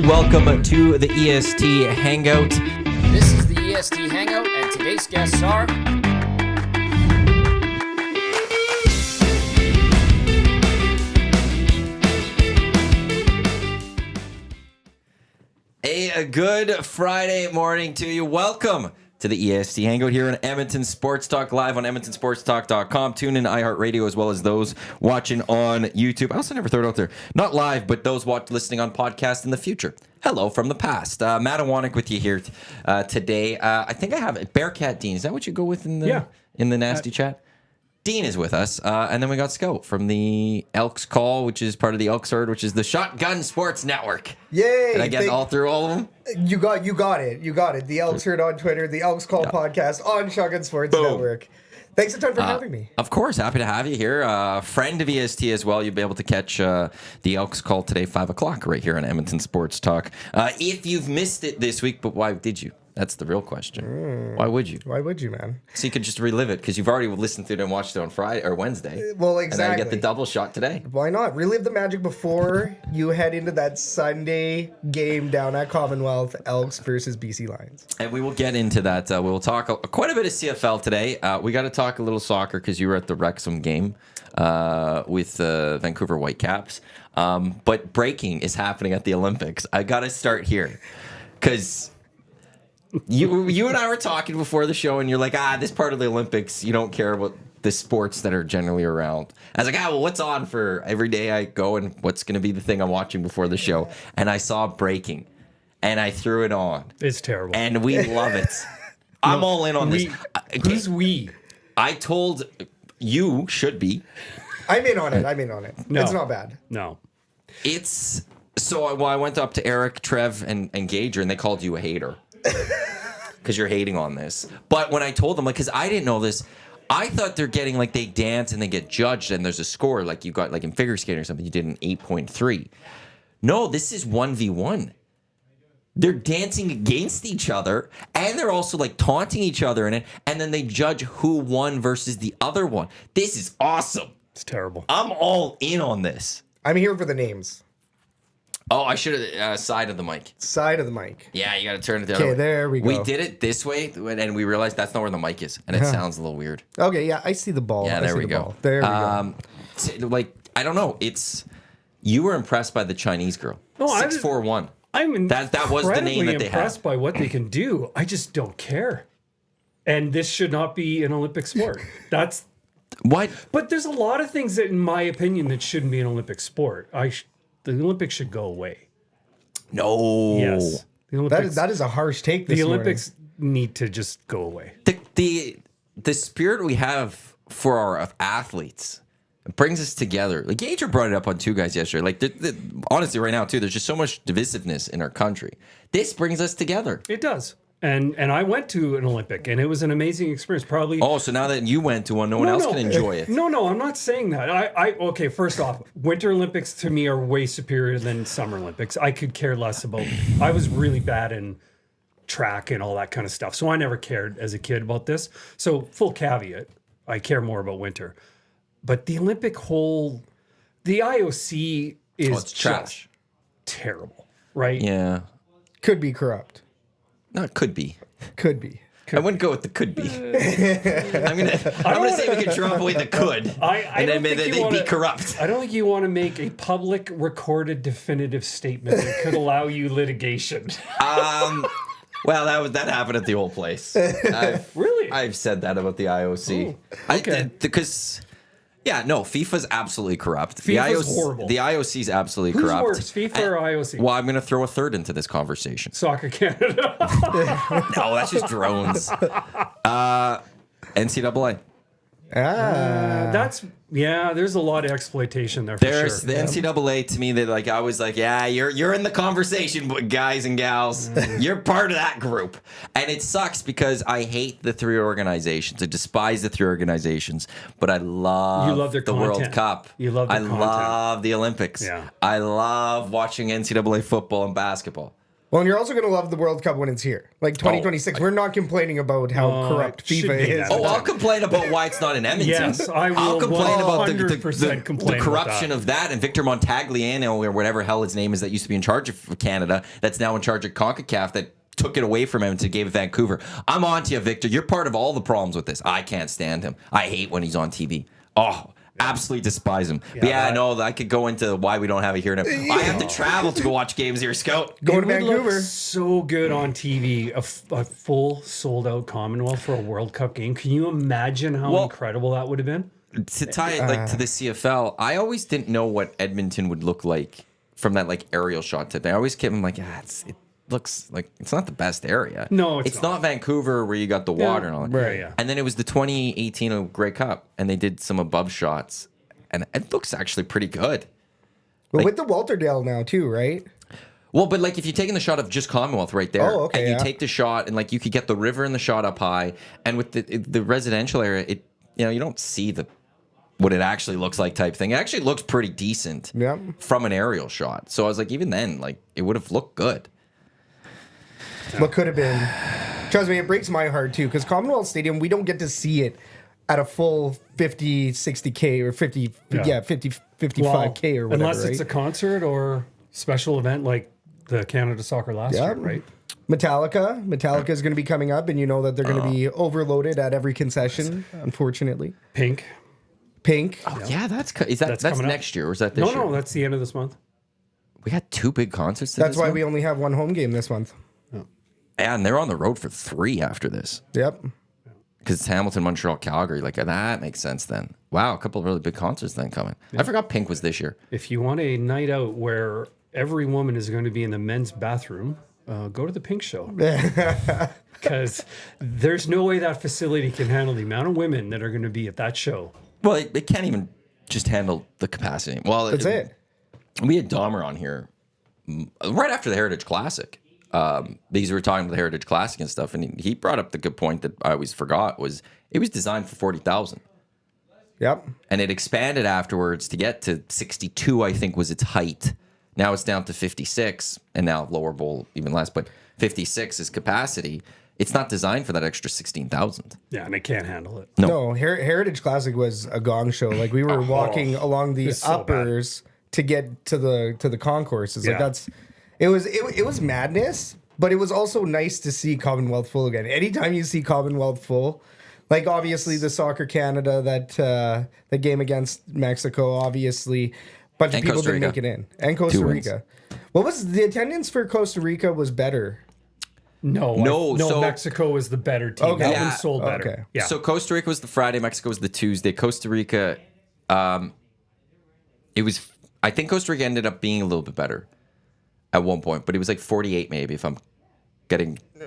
Welcome to the EST Hangout. This is the EST Hangout, and today's guests are... A good Friday morning to you. Welcome to the EST Hangout here on Edmonton Sports Talk, live on EdmontonSportsTalk.com. Tune in iHeartRadio as well as those watching on YouTube. I also never throw it out there. Not live, but those listening on podcast in the future. Hello from the past. Matt Iwanyk with you here today. I think I have Bearcat Dean. Is that what you go with in the nasty chat? Dean is with us, and then we got Scout from the Elks Call, which is part of the Elks Herd, which is the Shotgun Sports Network. Yay! Did I get all through all of them? You got it. The Elks Herd on Twitter, the Elks Call podcast on Shotgun Sports Network. Thanks a ton for having me. Of course, happy to have you here. Friend of EST as well. You'll be able to catch the Elks Call today, 5 o'clock, right here on Edmonton Sports Talk. If you've missed it this week, but why did you? That's the real question. Why would you? Why would you, man? So you could just relive it because you've already listened to it and watched it on Friday or Wednesday. Well, exactly. And then you get the double shot today. Why not? Relive the magic before you head into that Sunday game down at Commonwealth, Elks versus BC Lions. And we will get into that. We will talk quite a bit of CFL today. We got to talk a little soccer because you were at the Wrexham game with Vancouver Whitecaps. But breaking is happening at the Olympics. I got to start here because... You and I were talking before the show, and you're like, this part of the Olympics, you don't care about the sports that are generally around. I was like, well, what's on for every day I go, and what's going to be the thing I'm watching before the show? And I saw breaking, and I threw it on. It's terrible. And we love it. I'm all in on this. Who's we? I told you should be. I'm in on it. No. It's not bad. No. It's... So I went up to Eric, Trev, and Gager, and they called you a hater. Because you're hating on this. But when I told them, because I didn't know this, I thought they're getting, they dance and they get judged and there's a score, like you got, in figure skating or something, you did an 8.3. No, this is 1v1. They're dancing against each other, and they're also, taunting each other in it, and then they judge who won versus the other one. This is awesome. It's terrible. I'm all in on this. I'm here for the names. Oh, I should have side of the mic. Side of the mic. Yeah, you got to turn it the other way. Okay, there we go. We did it this way, and we realized that's not where the mic is, and it sounds a little weird. Okay, yeah, I see the ball. Yeah, there we go. There we go. I don't know. You were impressed by the Chinese girl. No, 6'4" that was the name that they had. I'm impressed by what they can do. I just don't care. And this should not be an Olympic sport. That's what. But there's a lot of things that, in my opinion, that shouldn't be an Olympic sport. The Olympics should go away. No. Yes. The Olympics, that is a harsh take. The Olympics need to just go away. The spirit we have for our athletes brings us together. Gager brought it up on Two Guys yesterday. Honestly, right now too, there's just so much divisiveness in our country. This brings us together. It does. And I went to an Olympic, and it was an amazing experience. Probably. Oh, so now that you went to one, no one else can enjoy it. No, I'm not saying that. Okay, first off, Winter Olympics to me are way superior than Summer Olympics. I could care less about. I was really bad in track and all that kind of stuff, so I never cared as a kid about this. So full caveat, I care more about winter. But the Olympic the IOC is it's trash. Terrible, right? Yeah, could be corrupt. No, it could be. Could be. I wouldn't go with the could be. I'm gonna say we could drop away the could, and then they'd be corrupt. I don't think you want to make a public, recorded, definitive statement that could allow you litigation. Well, that happened at the old place. Really? I've said that about the IOC. Oh, okay. Because. Yeah, no, FIFA's absolutely corrupt. FIFA's horrible. The IOC's absolutely Who's corrupt. Who's worse, FIFA or IOC? Well, I'm going to throw a third into this conversation. Soccer Canada. No, that's just drones. NCAA. There's a lot of exploitation there. There's the NCAA to me that I was like, yeah, you're in the conversation, guys and gals. You're part of that group, and it sucks because I hate the three organizations. I despise the three organizations, but I love their the content. World Cup. You love their content. love the Olympics. Yeah. I love watching NCAA football and basketball. Well, and you're also going to love the World Cup when it's here. Like 2026. We're not complaining about how corrupt it should FIFA be is. that. I'll complain about why it's not in Edmonton. Yes, I will I'll complain about 100% complain the about corruption that. of that and Victor Montagliano or whatever hell his name is that used to be in charge of Canada that's now in charge of CONCACAF that took it away from him and gave it Vancouver. I'm on to you, Victor. You're part of all the problems with this. I can't stand him. I hate when he's on TV. Oh, absolutely despise him. But no, I could go into why we don't have it here now. I have to travel to go watch games here, Scout. Going to It would look Vancouver. so good on TV, a full sold out Commonwealth for a World Cup game. Can you imagine how incredible that would have been? To tie it like to the CFL, I always didn't know what Edmonton would look like from that like aerial shot today. I always kept him like, it looks like it's not the best area. No, it's not Vancouver where you got the water and all that. Right, yeah. And then it was the 2018 Grey Cup, and they did some above shots, and it looks actually pretty good. But with the Walterdale now too, right? Well, but like if you're taking the shot of just Commonwealth right there, okay, and you take the shot, and like you could get the river and the shot up high, and with the residential area, you don't see what it actually looks like type thing. It actually looks pretty decent from an aerial shot. So I was like, even then, like it would have looked good. What could have been. Trust me, it breaks my heart too, because Commonwealth Stadium, we don't get to see it at a full 50, 60K or 50, 55K or whatever. Unless it's a concert or special event like the Canada Soccer last year, right? Metallica is going to be coming up, and you know that they're going to be overloaded at every concession, unfortunately. Pink. Oh yeah, that's next year, or is that this year? No, that's the end of this month. We got 2 big concerts. That's why we only have one home game this month. And they're on the road for 3 after this. Yep. Because it's Hamilton, Montreal, Calgary. Like, that makes sense then. Wow, a couple of really big concerts then coming. Yeah. I forgot Pink was this year. If you want a night out where every woman is going to be in the men's bathroom, go to the Pink show. Because there's no way that facility can handle the amount of women that are going to be at that show. Well, it can't even just handle the capacity. Well, That's it. We had Dahmer on here right after the Heritage Classic. Because we were talking about the Heritage Classic and stuff, and he brought up the good point that I always forgot was it was designed for 40,000. Yep. And it expanded afterwards to get to 62, I think, was its height. Now it's down to 56, and now lower bowl even less, but 56 is capacity. It's not designed for that extra 16,000. Yeah, and it can't handle it. No, Heritage Classic was a gong show. Like we were walking along the uppers to get to the concourses. Like it was madness, but it was also nice to see Commonwealth full again. Anytime you see Commonwealth full, like obviously the Soccer Canada that game against Mexico, obviously, bunch of people didn't make it in, and Costa Rica. What was the attendance for Costa Rica was better? No. So Mexico was the better team. Okay. That one sold better. Okay. Yeah. So Costa Rica was the Friday, Mexico was the Tuesday. Costa Rica, I think Costa Rica ended up being a little bit better at one point, but it was like 48 maybe if I'm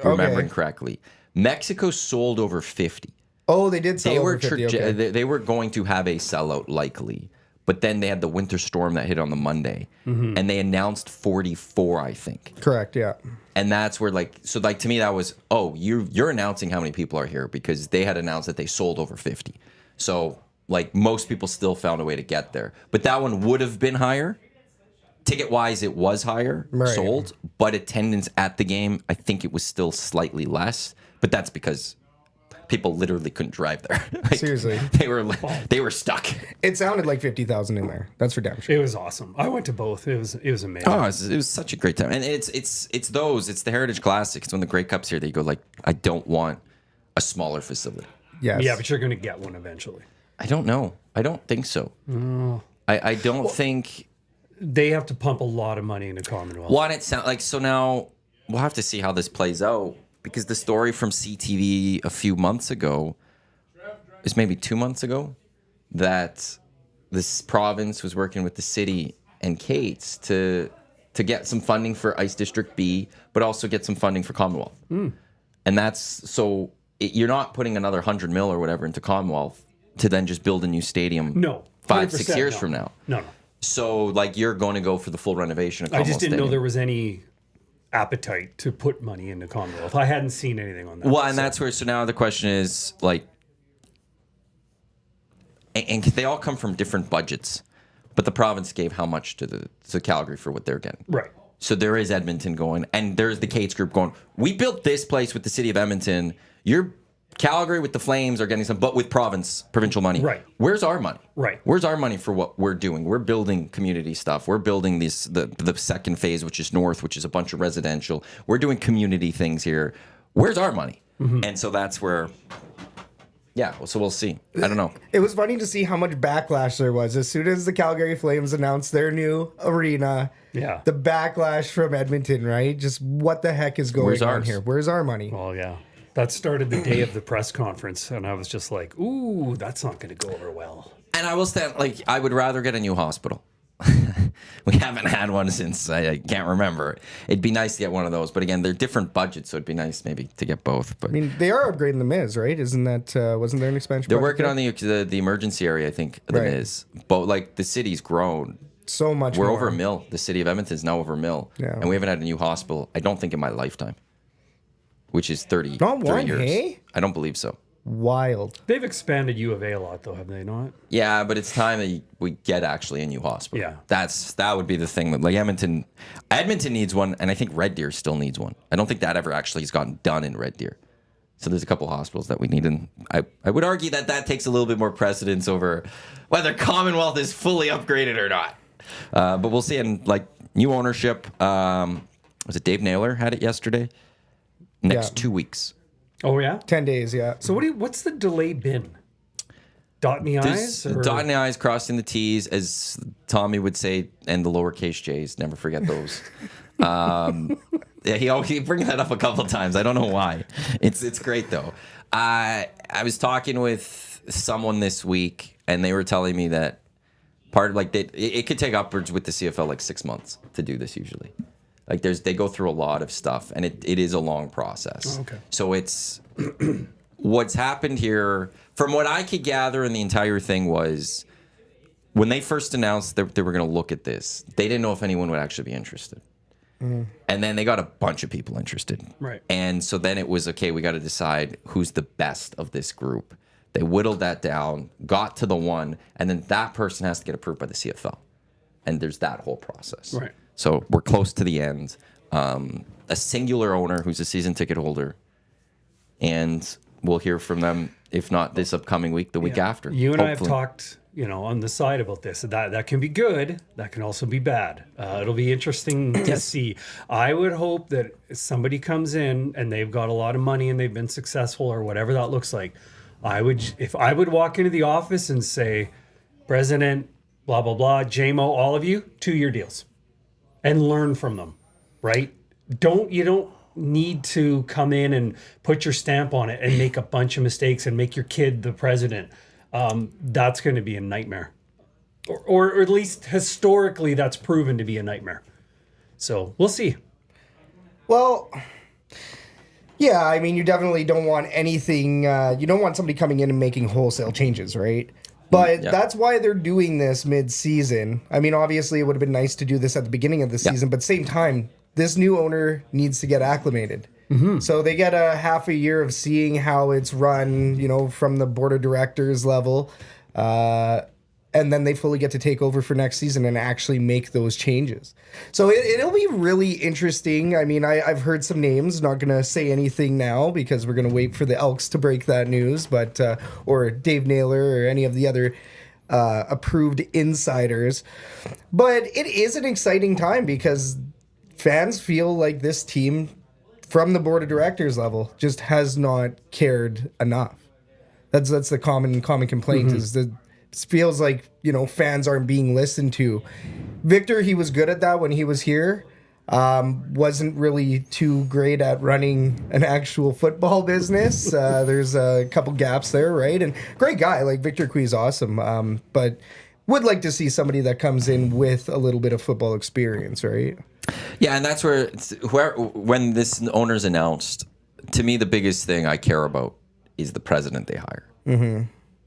remembering correctly. Mexico sold over 50. Oh, they did sell over 50. Okay. They were going to have a sellout likely, but then they had the winter storm that hit on the Monday, and they announced 44, I think. Correct, yeah. And that's where to me that was, you're announcing how many people are here because they had announced that they sold over 50. So like most people still found a way to get there. But that one would have been higher. Ticket-wise, it was higher, sold, but attendance at the game, I think it was still slightly less. But that's because people literally couldn't drive there. Seriously. They were stuck. It sounded like 50,000 in there. That's for damn sure. It was awesome. I went to both. It was amazing. Oh, it was such a great time. And it's the Heritage Classics. It's when the Grey Cup's here that you go like, I don't want a smaller facility. Yes. Yeah, but you're going to get one eventually. I don't know. I don't think so. I don't think... They have to pump a lot of money into Commonwealth. Well, and it sounds like, so now we'll have to see how this plays out because the story from CTV a few months ago, is maybe 2 months ago, that this province was working with the city and Kate's to get some funding for Ice District B, but also get some funding for Commonwealth. And that's, so you're not putting another 100 mil or whatever into Commonwealth to then just build a new stadium. No. 5-6 years from now. No. So, like, you're going to go for the full renovation of I Commonwealth just didn't Stadium. know there was any appetite to put money into Commonwealth. I hadn't seen anything on that. Well, and that's where, so now the question is, like, and they all come from different budgets, but the province gave how much to Calgary for what they're getting? Right. So there is Edmonton going, and there's the Cates group going, we built this place with the city of Edmonton. You're Calgary with the Flames are getting some, but with provincial money. Right. Where's our money? Right. Where's our money for what we're doing? We're building community stuff. We're building the second phase, which is north, which is a bunch of residential. We're doing community things here. Where's our money? Mm-hmm. And so that's where, yeah, so we'll see. I don't know. It was funny to see how much backlash there was. As soon as the Calgary Flames announced their new arena, Yeah. the backlash from Edmonton, right? Just what the heck is going on here? Where's our money? Well, yeah. That started the day of the press conference, and I was just like, ooh, that's not going to go over well. And I will stand, like, I would rather get a new hospital. We haven't had one since I can't remember. It'd be nice to get one of those, but again, they're different budgets, so it'd be nice maybe to get both. But I mean, they are upgrading the Miz, right? Isn't that wasn't there an expansion? they're working on the emergency area, I think. The Right. Miz, but like the city's grown so much. We're more. over a mill. The city of Edmonton is now over a mill, Yeah. and we haven't had a new hospital. I don't think in my lifetime, which is 30 Not one, years. hey? I don't believe so. Wild. They've expanded U of A a lot, though, have they not? Yeah, but it's time that we get actually a new hospital. Yeah. That would be the thing. That, like Edmonton needs one, and I think Red Deer still needs one. I don't think that ever actually has gotten done in Red Deer. So there's a couple hospitals that we need, and I would argue that takes a little bit more precedence over whether Commonwealth is fully upgraded or not. But we'll see. And like new ownership, was it Dave Naylor had it yesterday? Next 2 weeks. Oh, yeah? 10 days, yeah. So what's the delay been? Dotting the I's? Or? Dotting the I's, crossing the T's, as Tommy would say, and the lowercase J's. Never forget those. Yeah, he brings that up a couple of times. I don't know why. It's great though. I was talking with someone this week, and they were telling me that it could take upwards with the CFL like 6 months to do this usually. Like they go through a lot of stuff, and it is a long process. Oh, okay. So it's what's happened here, from what I could gather in the entire thing, was when they first announced that they were going to look at this, they didn't know if anyone would actually be interested. And then they got a bunch of people interested. Right. And so then it was, okay, we got to decide who's the best of this group. They whittled that down, got to the one, and then that person has to get approved by the CFL. And there's that whole process. Right. So we're close to the end. A singular owner who's a season ticket holder. And we'll hear from them, if not this upcoming week, the week after. You and I have hopefully. talked, on the side about this. That can be good. That can also be bad. It'll be interesting to see. I would hope that somebody comes in and they've got a lot of money and they've been successful or whatever that looks like. If I would walk into the office and say, President, blah, blah, blah, JMO, all of you, 2-year deals. And learn from them, right? You don't need to come in and put your stamp on it and make a bunch of mistakes and make your kid the president. That's going to be a nightmare. Or at least historically, that's proven to be a nightmare. So we'll see. Well, yeah, I mean, you definitely don't want anything, you don't want somebody coming in and making wholesale changes, right? But that's why they're doing this mid-season. I mean, obviously, it would have been nice to do this at the beginning of the season, but at the same time, this new owner needs to get acclimated. Mm-hmm. So they get a half a year of seeing how it's run, from the board of directors level. And then they fully get to take over for next season and actually make those changes. So it'll be really interesting. I mean, I've heard some names, not going to say anything now because we're going to wait for the Elks to break that news, but or Dave Naylor or any of the other approved insiders. But it is an exciting time because fans feel like this team from the board of directors level just has not cared enough. That's the common complaint is that it feels like, fans aren't being listened to. Victor, he was good at that when he was here. Wasn't really too great at running an actual football business. There's a couple gaps there, right? And great guy, like Victor Cui's awesome. But would like to see somebody that comes in with a little bit of football experience, right? Yeah, and that's where when this owner's announced, to me, the biggest thing I care about is the president they hire. Mm-hmm.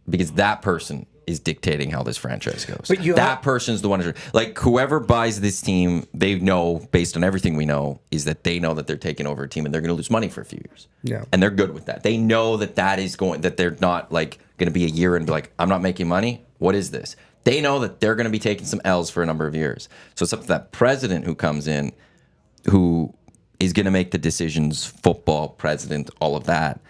Because that person is dictating how this franchise goes. But that person's the one, like whoever buys this team, they know, based on everything we know, is that they know that they're taking over a team and they're going to lose money for a few years. Yeah. And they're good with that. They know that that they're not like going to be a year and be like, I'm not making money. What is this? They know that they're going to be taking some L's for a number of years. So it's up to that president who comes in who is going to make the decisions, football, president, all of that.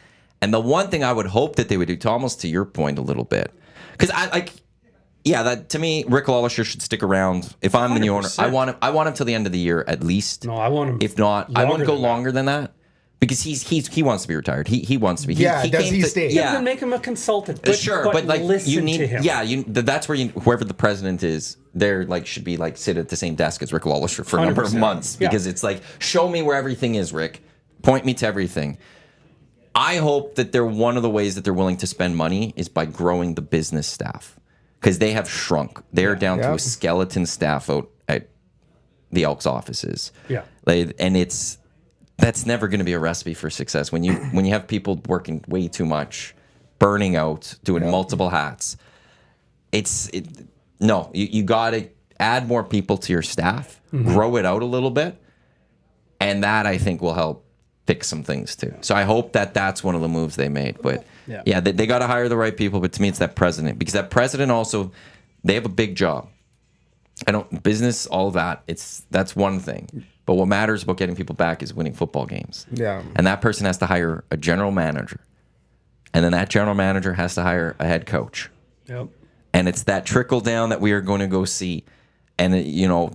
And the one thing I would hope that they would do, Thomas, to your point a little bit, because that to me, Rick Lawlisher should stick around. If I'm the new owner, I want him till the end of the year at least. No, I want him. If not, I want to go longer than that. Because he wants to be retired. He wants to be. Does he stay? Yeah, then make him a consultant. But like listen you need, to him. That's where whoever the president is, they're like should be like sit at the same desk as Rick Lawlisher for a number of months because it's like show me where everything is, Rick. Point me to everything. I hope that one of the ways that they're willing to spend money is by growing the business staff because they have shrunk. They're down to a skeleton staff out at the Elks offices. Yeah, and that's never going to be a recipe for success. When you have people working way too much, burning out, doing multiple hats, you got to add more people to your staff, grow it out a little bit, and that I think will help fix some things too. So I hope that's one of the moves they made. But they got to hire the right people. But to me, it's that president because that president also they have a big job. Business, all of that. That's one thing. But what matters about getting people back is winning football games. Yeah. And that person has to hire a general manager. And then that general manager has to hire a head coach. Yep. And it's that trickle down that we are going to go see. And,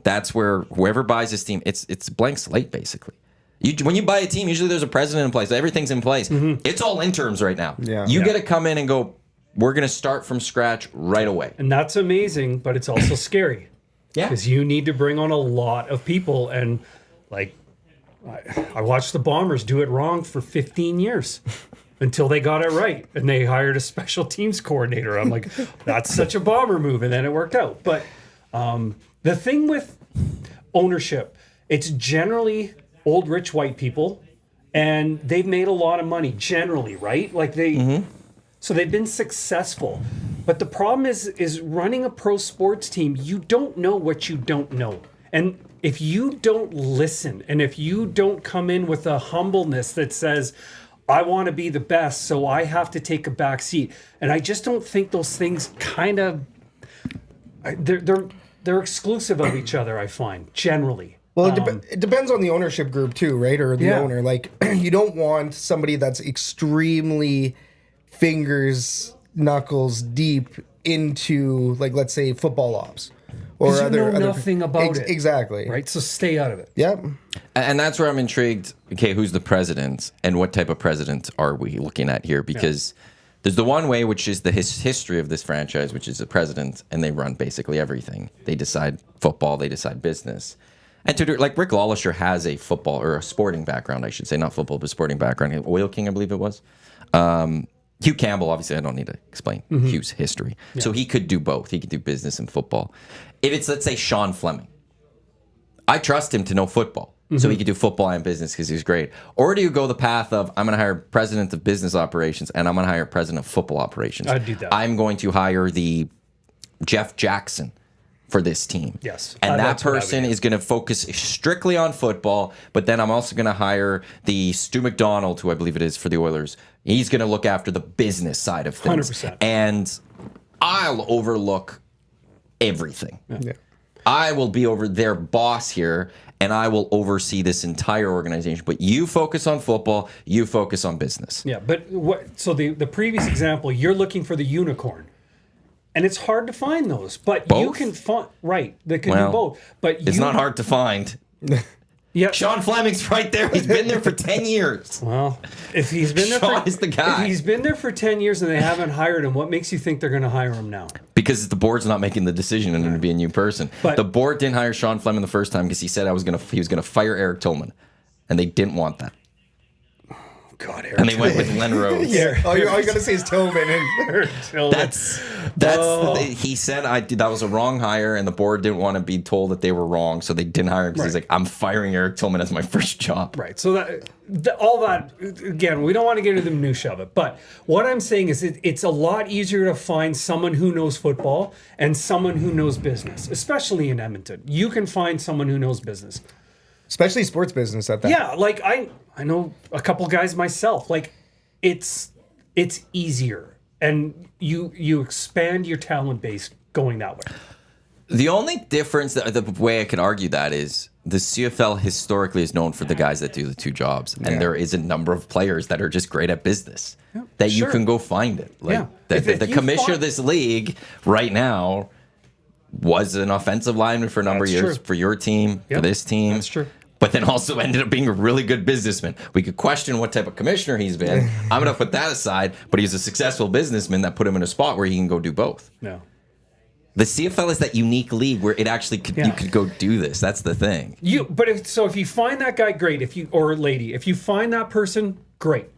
that's where whoever buys this team, it's a blank slate, basically. When you buy a team, usually there's a president in place. Everything's in place. It's all interims right now. Yeah. You get to come in and go, we're going to start from scratch right away. And that's amazing, but it's also scary. Yeah. Because you need to bring on a lot of people. And, I watched the Bombers do it wrong for 15 years until they got it right. And they hired a special teams coordinator. I'm like, that's such a Bomber move. And then it worked out. But the thing with ownership, it's generally old, rich, white people. And they've made a lot of money generally, right? So they've been successful. But the problem is running a pro sports team, you don't know what you don't know. And if you don't listen and if you don't come in with a humbleness that says, I want to be the best, so I have to take a back seat. And I just don't think those things kind of, they're exclusive of each other, I find, generally. Well, it depends on the ownership group too, right? Or the owner. Like, you don't want somebody that's extremely knuckles deep into, like, let's say, football ops. Or you know nothing about it. Exactly. Right? So stay out of it. Yep. And that's where I'm intrigued. Okay, who's the president and what type of president are we looking at here? Because there's the one way, which is the history of this franchise, which is the president, and they run basically everything. They decide football, they decide business. And like Rick Lawlisher has a football or a sporting background, I should say, not football, but sporting background. Oil King, I believe it was. Hugh Campbell, obviously, I don't need to explain Hugh's history. Yeah. So he could do both. He could do business and football. If it's, let's say, Sean Fleming, I trust him to know football. So he could do football and business because he's great. Or do you go the path of, I'm going to hire president of business operations and I'm going to hire president of football operations? I'd do that. I'm going to hire the Jeff Jackson for this team. Yes. And that person is going to focus strictly on football, but then I'm also going to hire the Stu McDonald, who I believe it is for the Oilers. He's going to look after the business side of things. 100%. And I'll overlook everything. Yeah. I will be over their boss here, and I will oversee this entire organization. But you focus on football, you focus on business. Yeah, but so the previous example, you're looking for the unicorn. And it's hard to find those, but both? You can find they can do both. But it's not hard to find. Yeah, Sean Fleming's right there. He's been there for 10 years. Well, if he's been there, Sean is the guy. If he's been there for 10 years and they haven't hired him, what makes you think they're going to hire him now? Because the board's not making the decision and to be a new person. But the board didn't hire Sean Fleming the first time because he said he was going to fire Eric Tillman, and they didn't want that. God, Eric. And they went with Len Rhodes. Yeah, all you gotta say is Tillman. And that's he said that was a wrong hire, and the board didn't want to be told that they were wrong, so they didn't hire him because he's like, I'm firing Eric Tillman as my first job. Right. So all that again, we don't want to get into the minutia of it, but what I'm saying is it's a lot easier to find someone who knows football and someone who knows business, especially in Edmonton. You can find someone who knows business. Especially sports business at that. Yeah, like I know a couple guys myself. Like it's easier, and you expand your talent base going that way. The only difference, the way I could argue that is the CFL historically is known for the guys that do the two jobs, and there is a number of players that are just great at business that you can go find it. Like the commissioner of this league right now was an offensive lineman for a number of years for your team, for this team. That's true. But then also ended up being a really good businessman. We could question what type of commissioner he's been. I'm going to put that aside, but he's a successful businessman that put him in a spot where he can go do both. No. The CFL is that unique league where it actually you could go do this. That's the thing. If you find that guy, great. Or lady, if you find that person, great.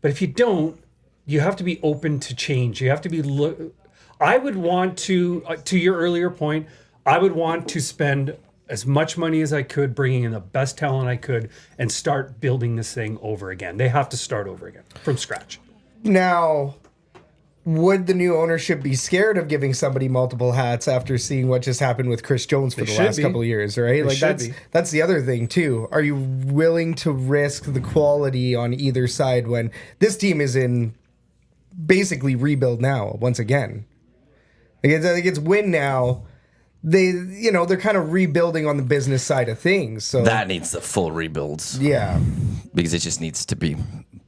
But if you don't, you have to be open to change. You have to be. I would want to your earlier point, I would want to spend as much money as I could, bringing in the best talent I could, and start building this thing over again. They have to start over again from scratch. Now, would the new ownership be scared of giving somebody multiple hats after seeing what just happened with Chris Jones for the last couple of years, right? Like that's the other thing too. Are you willing to risk the quality on either side when this team is in basically rebuild now once again? Like it's win now. They're kind of rebuilding on the business side of things. So that needs the full rebuilds. Yeah. Because it just needs to be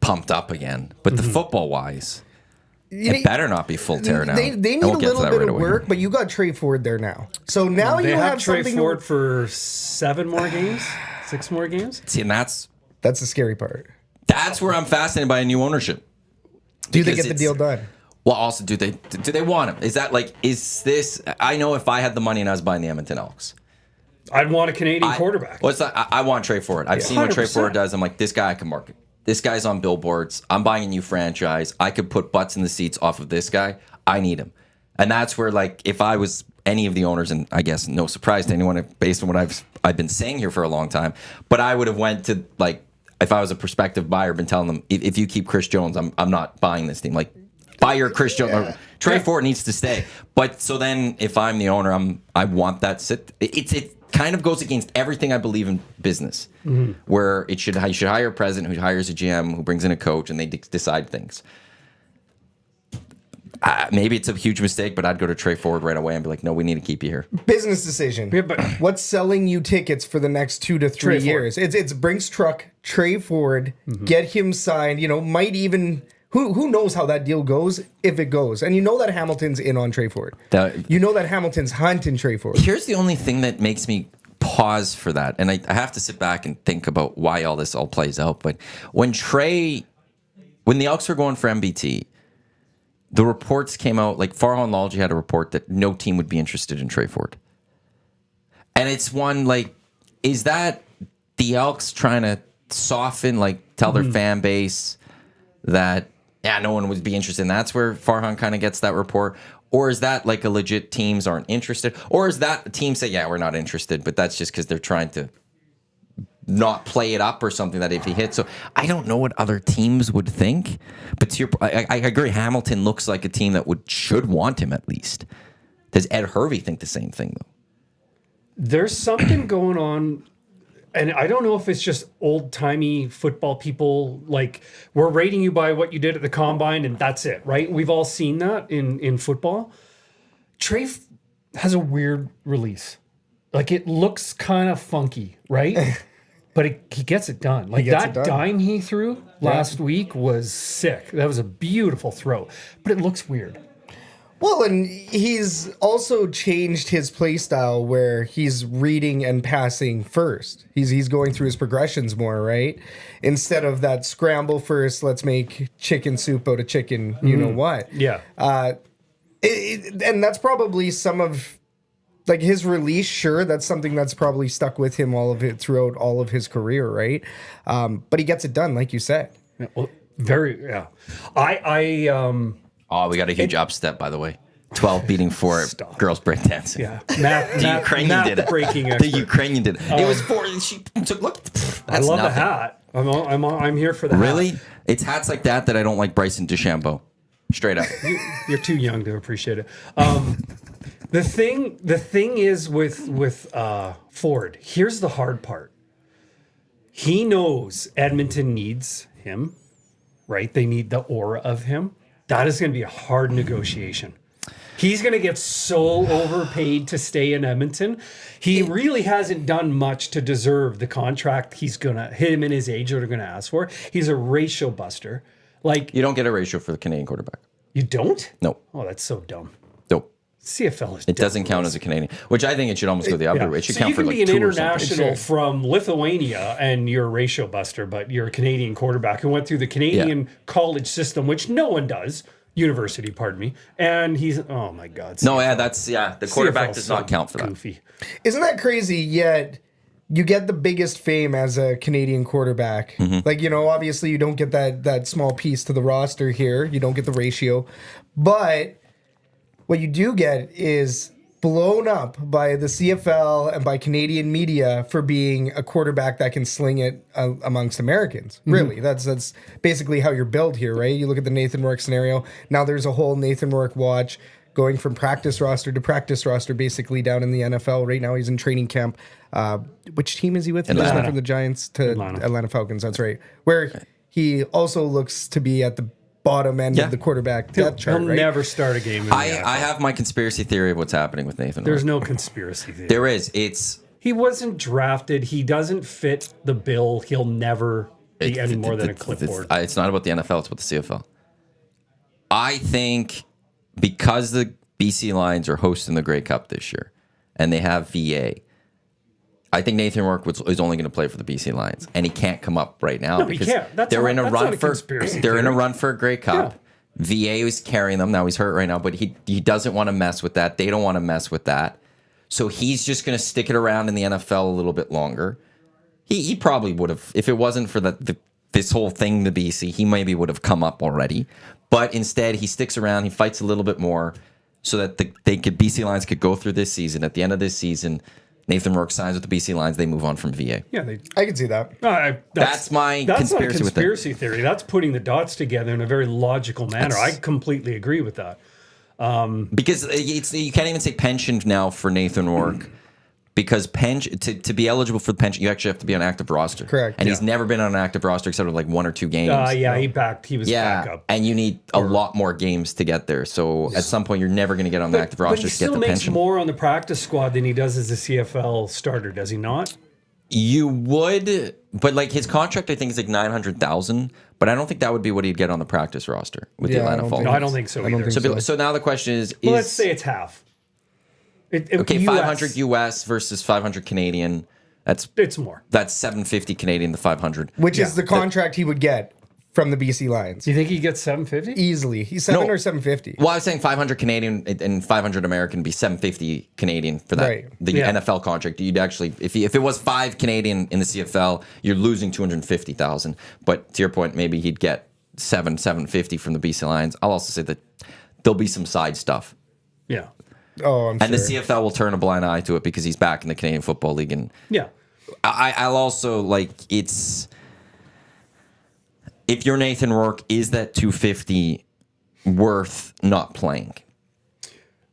pumped up again. But the football wise, it better not be full tear now. They need a little bit of work, but you got Trey Ford there now. So now you have Trey something Ford for 7 more games, 6 more games. See, and that's the scary part. That's where I'm fascinated by a new ownership. Do they get the deal done? Well, also, do they want him? Is this? I know if I had the money and I was buying the Edmonton Elks, I'd want a Canadian quarterback. Well, I want Trey Ford. I've seen what Trey Ford does. I'm like, this guy I can market. This guy's on billboards. I'm buying a new franchise. I could put butts in the seats off of this guy. I need him. And that's where, like, if I was any of the owners, and I guess no surprise to anyone based on what I've been saying here for a long time, but I would have went to, like, if I was a prospective buyer, been telling them, if you keep Chris Jones, I'm not buying this team. Like, fire Chris Jones. Trey Ford needs to stay. But so then, if I'm the owner, I want that sit. It kind of goes against everything I believe in business, where you should hire a president who hires a GM who brings in a coach and they decide things. Maybe it's a huge mistake, but I'd go to Trey Ford right away and be like, no, we need to keep you here. Business decision. Yeah, but what's selling you tickets for the next 2 to 3 years? It's Brinks Truck, Trey Ford, get him signed, might even... Who knows how that deal goes, if it goes. And you know that Hamilton's in on Trey Ford. You know that Hamilton's hunting Trey Ford. Here's the only thing that makes me pause for that. And I have to sit back and think about why all this all plays out. But when the Elks were going for MBT, the reports came out, like Farhan Lalji had a report that no team would be interested in Trey Ford. And it's one, like, is that the Elks trying to soften, like, tell their fan base that... no one would be interested. And that's where Farhan kind of gets that report. Or is that like a legit teams aren't interested? Or is that the team say, we're not interested, but that's just because they're trying to not play it up or something that if he hits. So I don't know what other teams would think. But I agree. Hamilton looks like a team that should want him at least. Does Ed Hervey think the same thing though? There's something going on. And I don't know if it's just old-timey football people, like, we're rating you by what you did at the combine, and that's it, right? We've all seen that in football. Trey has a weird release. Like, it looks kind of funky, right? But he gets it done. Like, that dime he threw last week was sick. That was a beautiful throw. But it looks weird. Well, and he's also changed his play style where he's reading and passing first. He's going through his progressions more, right? Instead of that scramble first, let's make chicken soup out of chicken, you know what? Yeah. And that's probably some of, like, his release, sure, that's something that's probably stuck with him throughout all of his career, right? But he gets it done, like you said. Yeah, well, Oh, we got a huge upstep, by the way. 12 beating 4 girls breakdancing. Yeah. The Ukrainian did it. The Ukrainian did it. It was 4. She took, look. I love the hat. I'm here for the hat. Really? It's hats like that I don't like Bryson DeChambeau. Straight up. You're too young to appreciate it. The thing is with Ford, here's the hard part. He knows Edmonton needs him, right? They need the aura of him. That is going to be a hard negotiation. He's going to get so overpaid to stay in Edmonton. He really hasn't done much to deserve the contract him and his agent are going to ask for. He's a ratio buster. Like, You don't get a ratio for the Canadian quarterback. you don't? No. Oh, that's so dumb. Nope. CFL is It doesn't count as a Canadian, which I think it should almost go the other way. It should so count you for can like be an 2 or international something. from Lithuania and you're a ratio buster, but you're a Canadian quarterback who went through the Canadian college system, which no one does. University, pardon me. And he's, oh my God. No, the quarterback CFL 's does not so count for that. goofy. Isn't that crazy? Yet you get the biggest fame as a Canadian quarterback. Mm-hmm. Like, obviously you don't get that small piece to the roster here. You don't get the ratio. But what you do get is blown up by the CFL and by Canadian media for being a quarterback that can sling it amongst Americans. Really, that's basically how you're built here, right? You look at the Nathan Rourke scenario. Now there's a whole Nathan Rourke watch going from practice roster to practice roster, basically down in the NFL. Right now he's in training camp. Which team is he with? He just went from the Giants to Atlanta Falcons. That's right. Where he also looks to be at the bottom end of the quarterback depth chart. He'll right? never start a game in the NFL. I have my conspiracy theory of what's happening with Nathan There's Rourke. no conspiracy theory. There is. It's He wasn't drafted. He doesn't fit the bill. He'll never be any more than a clipboard. It's not about the NFL. It's about the CFL. I think because the BC Lions are hosting the Grey Cup this year, and they have VA. I think Nathan Rourke is only going to play for the BC Lions, and he can't come up right now he can't. they're in a run for conspiracy they're in a theory. run for a Grey Cup. VA is carrying them now. He's hurt right now, but he doesn't want to mess with that. They don't want to mess with that, so he's just going to stick it around in the NFL a little bit longer. He probably would have, if it wasn't for this whole thing, the BC, he maybe would have come up already. But instead, he sticks around. He fights a little bit more, so that BC Lions could go through this season. At the end of this season, Nathan Rourke signs with the BC Lions. They move on from VA. Yeah, I can see that. That's my that's not a conspiracy with it. conspiracy theory. That's putting the dots together in a very logical manner. I completely agree with that. Because you can't even say pension now for Nathan Rourke. Because pension to be eligible for the pension, you actually have to be on an active roster. Correct. And he's never been on an active roster except for like 1 or 2 games. He was back up. And you need a lot more games to get there. So at some point, you're never going to get on the active roster to get the But he still makes pension. more on the practice squad than he does as a CFL starter, does he not? You would, but like his contract, I think is like $900,000. But I don't think that would be what he'd get on the practice roster with the Yeah, I Atlanta don't Falcons. think No, I don't think so either. So now the question is Well, let's say it's half. okay, US, 500 US versus 500 Canadian. It's more. That's 750 Canadian, the 500. Which is the contract he would get from the BC Lions. Do you think he gets 750? Easily. He's 7 or 750. Well, I was saying 500 Canadian and 500 American would be 750 Canadian for that. Right. The NFL contract. You'd actually, if it was 5 Canadian in the CFL, you're losing 250,000. But to your point, maybe he'd get 750 from the BC Lions. I'll also say that there'll be some side stuff. Yeah. Oh, I'm And sure. the CFL will turn a blind eye to it because he's back in the Canadian Football League. And Yeah. I'll also it's if you're Nathan Rourke, is that 250 worth not playing?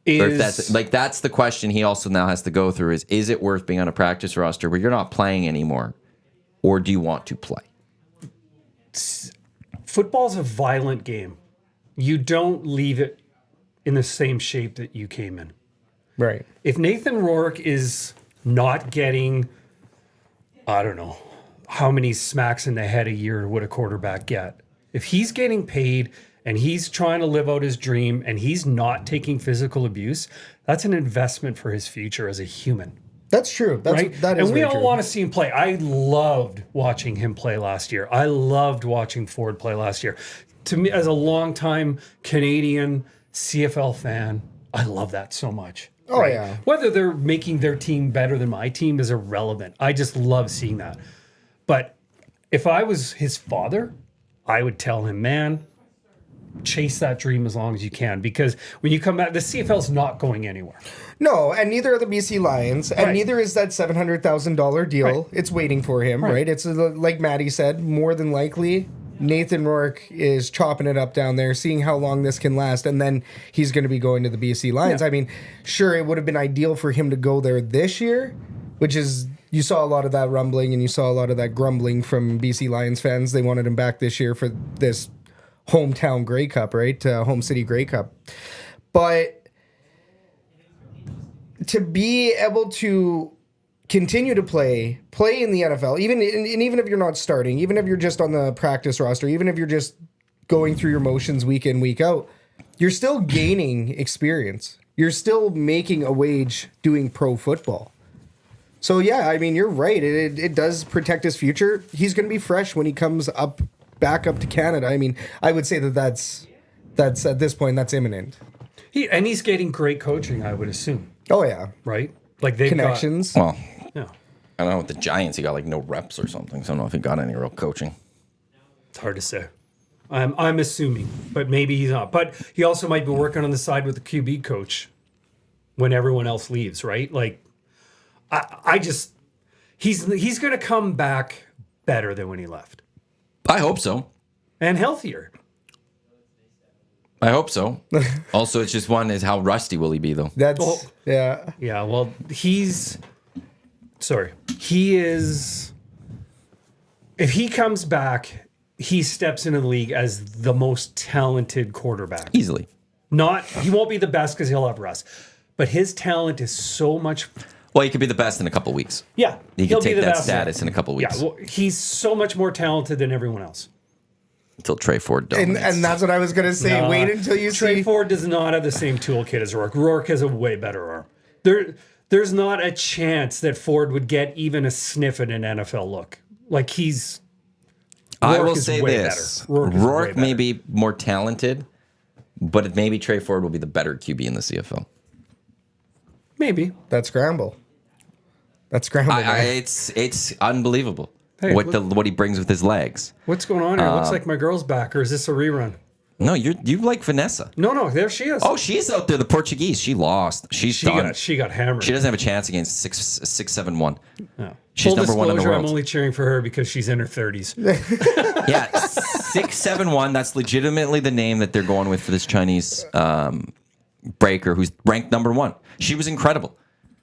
Or if that's the question he also now has to go through is it worth being on a practice roster where you're not playing anymore, or do you want to play? Football's a violent game. You don't leave it in the same shape that you came in. Right. If Nathan Rourke is not getting, I don't know, how many smacks in the head a year would a quarterback get? If he's getting paid and he's trying to live out his dream and he's not taking physical abuse, that's an investment for his future as a human. That's true. Right? That is and we very all true. want to see him play. I loved watching him play last year. I loved watching Ford play last year. To me, as a longtime Canadian CFL fan, I love that so much. Oh, yeah. Whether they're making their team better than my team is irrelevant. I just love seeing that. But if I was his father, I would tell him, man, chase that dream as long as you can. Because when you come back, the CFL's not going anywhere. No, and neither are the BC Lions, and Right. neither is that $700,000 deal. Right. It's waiting for him, right? It's like Maddie said, more than likely Nathan Rourke is chopping it up down there, seeing how long this can last, and then he's going to be going to the BC Lions. Yeah. I mean, sure, it would have been ideal for him to go there this year, which is, you saw a lot of that rumbling and you saw a lot of that grumbling from BC Lions fans. They wanted him back this year for this hometown Grey Cup, right? Home City Grey Cup. But to be able to continue to play in the NFL, even if you're not starting, even if you're just on the practice roster, even if you're just going through your motions week in, week out, you're still gaining experience. You're still making a wage doing pro football. So yeah, I mean, you're right. It does protect his future. He's going to be fresh when he comes back up to Canada. I mean, I would say that's at this point that's imminent. He's getting great coaching, I would assume. Oh yeah, Right? Like they've connections. Well, Yeah. I don't know, with the Giants, he got like no reps or something. So I don't know if he got any real coaching. It's hard to say. I'm assuming, but maybe he's not. But he also might be working on the side with the QB coach when everyone else leaves, right? Like, I just he's going to come back better than when he left I hope so. and healthier. I hope so. Also, it's just one is how rusty will he be though? That's yeah. Yeah, well, he is. If he comes back, he steps into the league as the most talented quarterback. Easily. He won't be the best because he'll have rust, but his talent is so much. Well, he could be the best in a couple weeks. Yeah, He he'll could be take the that best. status in a couple weeks. Yeah, well, he's so much more talented than everyone else. Until Trey Ford dominates. And that's what I was gonna say. No, Wait until you Trey see. Ford does not have the same toolkit as Rourke. Rourke has a way better arm. There's not a chance that Ford would get even a sniff at an NFL look. Like I will is say way this: better. Rourke is way Rourke may better. be more talented, but maybe Trey Ford will be the better QB in the CFL. Maybe. That scramble. Man. It's unbelievable Hey, what he brings with his legs. What's going on here? Looks like my girl's back, or is this a rerun? No, you like Vanessa. No, there she is. Oh, she's out there. The Portuguese. She lost. She's done. She got hammered. She doesn't have a chance against 6'7" No. She's Full number one in the disclosure, world. I'm only cheering for her because she's in her 30s. Yeah, 6'7". That's legitimately the name that they're going with for this Chinese breaker, who's ranked number 1. She was incredible.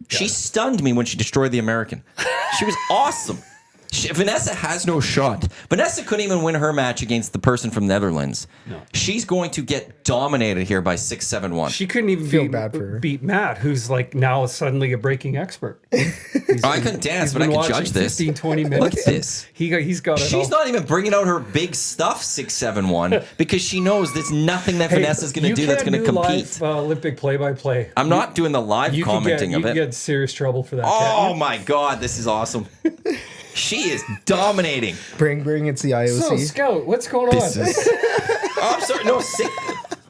She stunned me when she destroyed the American. She was awesome. Vanessa has no shot. Vanessa couldn't even win her match against the person from Netherlands. No. She's going to get dominated here by 6'7". She couldn't even Feel bad for her. beat Matt, who's like now suddenly a breaking expert. I couldn't dance, but I Been can watching judge this. 15, 20 minutes. Look at this. He's got it all. She's not even bringing out her big stuff 6'7" because she knows there's nothing that Vanessa's going to do that's going to compete. Live, Olympic play-by-play. I'm not doing the live You commenting of can it. get serious trouble for that. Oh can't my God, this is awesome. She is dominating. Bring it's the IOC. you? So, Scout, what's going on? Oh, I'm sorry. No,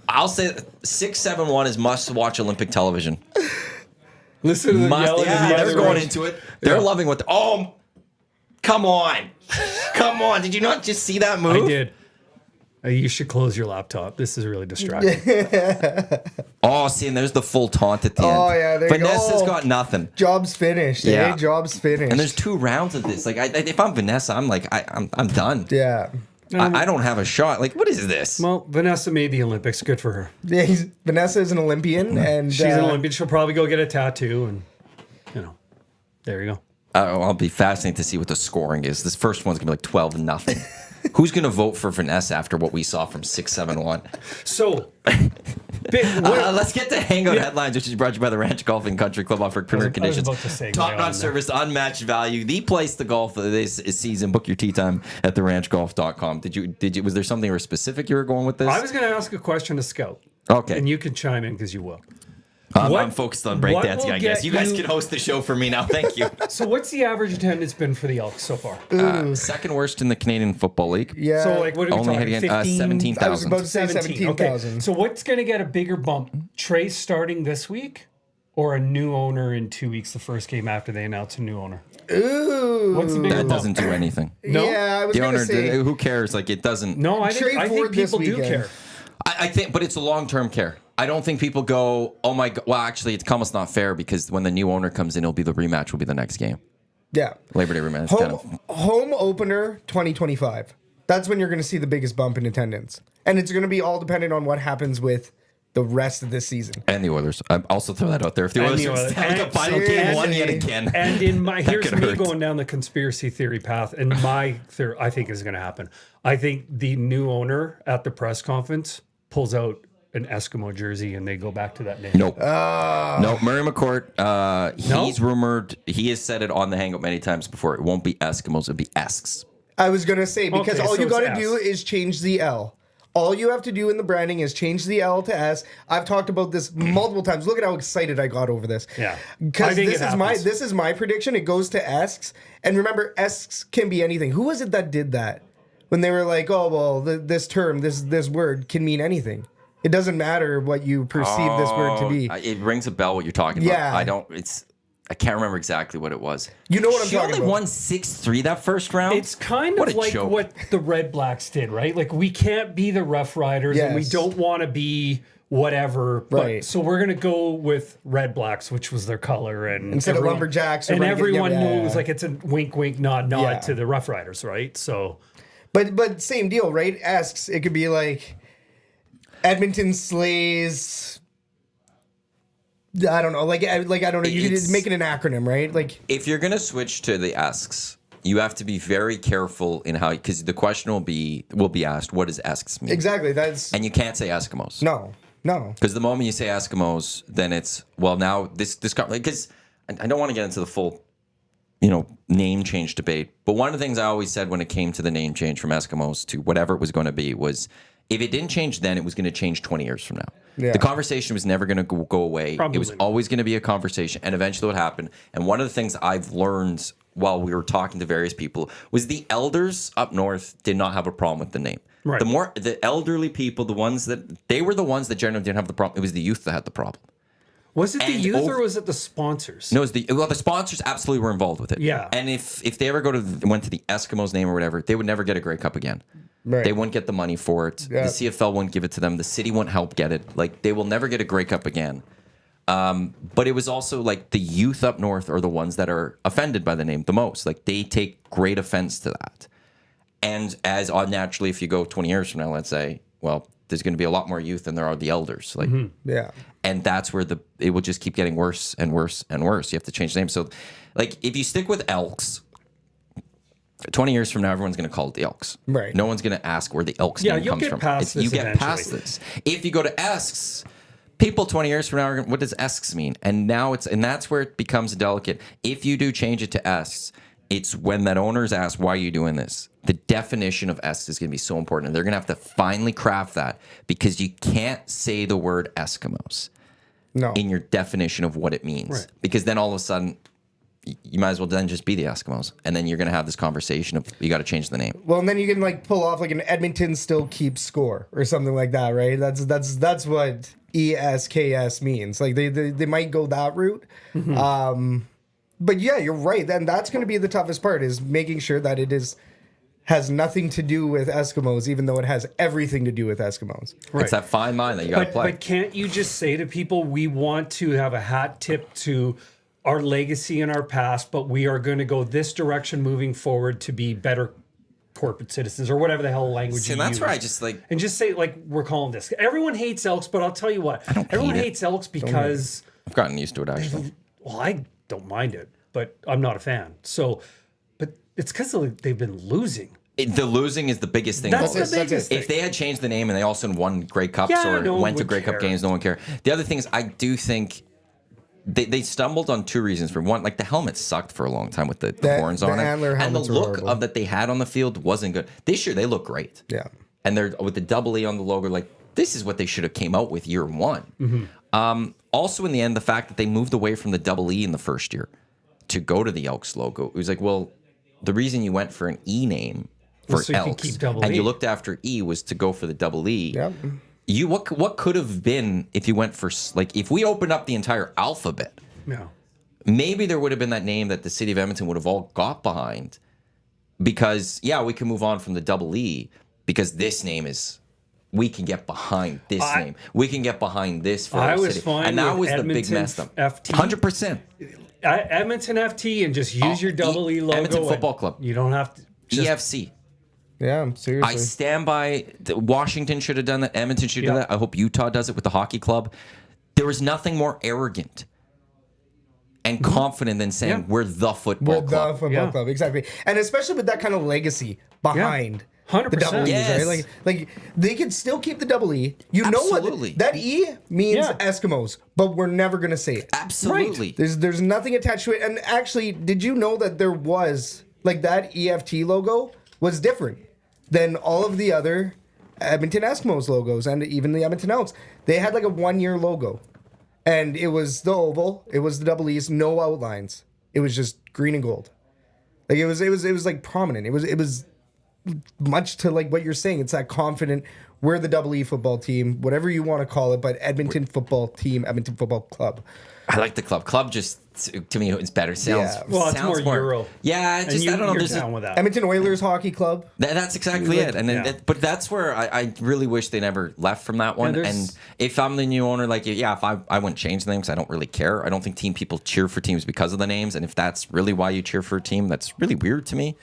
I'll say 6'7" is must-watch Olympic television. Listen to the yelling. Yeah, in the they're other going room. into it. They're loving what. Come on. Come on. Did you not just see that move? I did. You should close your laptop. This is really distracting. Oh, see, and there's the full taunt at the end. Oh, yeah, there you go. Vanessa's got nothing. Job's finished. Yeah. Yeah. Job's finished. And there's 2 rounds of this. Like, if I'm Vanessa, I'm like, I'm done. yeah. I don't have a shot. Like, what is this? Well, Vanessa made the Olympics. Good for her. Yeah, Vanessa is an Olympian, and She's an Olympian. She'll probably go get a tattoo, and there you go. I'll be fascinated to see what the scoring is. This first one's gonna be like 12-0. Who's gonna vote for Vanessa after what we saw from 6'7". So, Let's get to Hangout headlines, which is brought to you by the Ranch Golf and Country Club. Offer premier conditions, about to say top-notch Leon service, unmatched value. The place to golf this season. Book your tee time at theranchgolf.com. Did you? Was there something specific you were going with this? I was going to ask a question to Scout. Okay. And you can chime in because you will. I'm focused on what breakdancing, will I guess. get You guys you- can host the show for me now. Thank you. So, what's the average attendance been for the Elks so far? Second worst in the Canadian Football League. yeah. So, like, what are we Only talking? hitting 15? 17,000. I was about to say 17,000. Okay. So, what's going to get a bigger bump? Trey starting this week, or a new owner in 2 weeks? The first game after they announce a new owner. Ooh. What's the bigger That bump? doesn't do anything. No? Yeah, I was The going to owner, say. who cares? Like, it doesn't. No, I Trey think Ford this people do weekend. care. I think, but it's a long-term care. I don't think people go, oh my God. Well, actually, it's almost not fair because when the new owner comes in, it'll be the rematch will be the next game. Yeah. Labor Day rematch. Home opener 2025. That's when you're going to see the biggest bump in attendance. And it's going to be all dependent on what happens with the rest of this season. And the Oilers. I also throw that out there. If the And Oilers the are Oilers. Stanley Cup And- final game won yet seriously. again. And in my here's could me hurt. going down the conspiracy theory path, and my I think is going to happen. I think the new owner at the press conference pulls out an Eskimo jersey and they go back to that name? Nope. No, Murray McCourt, he's rumored, he has said it on the Hangout many times before. It won't be Eskimos, it'll be Esks. I was going to say, because Okay, all so you got to it's do S. is change the L. All you have to do in the branding is change the L to S. I've talked about this multiple times. Look at how excited I got over this. Yeah. Because I think this is my prediction. It goes to Esks. And remember, Esks can be anything. Who was it that did that? When they were like, oh, well, this term, this word can mean anything. It doesn't matter what you perceive this word to be. It rings a bell what you're talking about. Yeah. I can't remember exactly what it was. You know what I'm she talking only about. won 6-3 that first round. It's kind What of a like joke. what the Red Blacks did, right? Like, we can't be the Rough Riders and we Yes. don't want to be whatever. Right. So we're going to go with Red Blacks, which was their color. And Instead of Lumberjacks. or And Renegade- everyone yeah. knows, like, it's a wink, wink, nod, nod Yeah. to the Rough Riders, right? So, But same deal, right? Esks. It could be like Edmonton Slays. I don't know. Like I don't know. You could It's- make it an acronym, right? Like if you're going to switch to the Esks, you have to be very careful in how, because the question will be asked, what does Esks mean? exactly. That's And you can't say Eskimos. no. Because the moment you say Eskimos, then it's, well, now this because I don't want to get into the full, name change debate. But one of the things I always said when it came to the name change from Eskimos to whatever it was going to be was, if it didn't change then, it was going to change 20 years from now. Yeah. The conversation was never going to go away. Probably It was not. always going to be a conversation, and eventually what happened. And one of the things I've learned while we were talking to various people was the elders up north did not have a problem with the name. Right. The elderly people, they were the ones that generally didn't have the problem. It was the youth that had the problem. was it the And youth over- or was it the sponsors? No, the sponsors absolutely were involved with it. Yeah. And if they ever went to the Eskimos name or whatever, they would never get a Grey Cup again. Right. They wouldn't get the money for it. Yeah. The CFL wouldn't give it to them. The city wouldn't help get it. Like, they will never get a Grey Cup again. But it was also like the youth up north are the ones that are offended by the name the most. Like, they take great offense to that. And as naturally, if you go 20 years from now, let's say, well, there's going to be a lot more youth than there are the elders. Like, yeah. and that's where it will just keep getting worse and worse and worse. You have to change the name. So, like, if you stick with Elks, 20 years from now, everyone's going to call it the Elks. Right. No one's going to ask where the Elks Yeah, name you'll comes get from. past this you get past eventually. this. If you go to Esks, people 20 years from now are going, what does Esks mean? And now that's where it becomes delicate. If you do change it to Esks, it's when that owner's asked, why are you doing this? The definition of Esks is going to be so important. And they're going to have to finally craft that, because you can't say the word Eskimos No. in your definition of what it means. Right. Because then all of a sudden, you might as well then just be the Eskimos. And then you're going to have this conversation of, you got to change the name. Well, and then you can like pull off like an Edmonton still keeps score or something like that, right? That's what ESKS means. Like they might go that route. But yeah, you're right. Then that's going to be the toughest part, is making sure that it has nothing to do with Eskimos, even though it has everything to do with Eskimos. It's that fine line that you got to play. But can't you just say to people, we want to have a hat tip to our legacy and our past, but we are going to go this direction moving forward to be better corporate citizens, or whatever the hell language you and that's use. where I just like, And just say, like, we're calling this. Everyone hates Elks, but I'll tell you what. Everyone hate it. hates Elks because, I've gotten used to it actually. well, I don't mind it, but I'm not a fan. So, but it's because they've been losing. The losing is the biggest thing. That's about the it. biggest If they had changed the name and they also won Grey Cups Yeah, or no one went to would Grey Cup care. games, no one cared. The other thing is, I do think they stumbled on two reasons. For one, like, the helmet sucked for a long time with the horns on the it, antler and the helmets were look horrible. of that they had on the field wasn't good. This year they look great. Yeah. And they're with the double E on the logo. Like, this is what they should have came out with year one. Also, in the end, the fact that they moved away from the double E in the first year to go to the Elks logo, it was like, well, the reason you went for an E name for so you could Elks keep double and E. you looked after E was to go for the double E. Yep. What could have been if you went for, like, if we opened up the entire alphabet, Yeah. maybe there would have been that name that the city of Edmonton would have all got behind, because we can move on from the double E, because this name is, we can get behind this name. We can get behind this for I our was city. fine And that with was the big Edmonton mess up. FT. 100%. Edmonton FT, and just use your double E logo. Edmonton and Football Club. You don't have to. EFC. Yeah, seriously. I stand by. Washington should have done that. Edmonton should have done that. I hope Utah does it with the hockey club. There was nothing more arrogant and confident than saying, we're the football With club. the football club, exactly. And especially with that kind of legacy behind. 100%. double E's, Yes. right? Like they could still keep the double E. You Absolutely. know what that E means Eskimos, but we're never gonna say it. Absolutely. There's nothing attached to it. And actually, did you know that there was like that EFT logo was different than all of the other Edmonton Eskimos logos and even the Edmonton Elks? They had like a 1-year logo, and it was the oval. It was the double E's, no outlines. It was just green and gold. Like it was like prominent. It was much to like what you're saying. It's that confident. We're the double E football team, whatever you want to call it, but Edmonton football team, Edmonton football club. I like the club. Club just to me it's better. Sounds Yeah. It's sounds more Euro. Yeah, And just I don't know. You're There's down with that. Edmonton Oilers hockey club. That's exactly it. And then, but that's where I really wish they never left from that one. there's- And if I'm the new owner, like, yeah, if I wouldn't change the name because I don't really care. I don't think team people cheer for teams because of the names. And if that's really why you cheer for a team, that's really weird to me,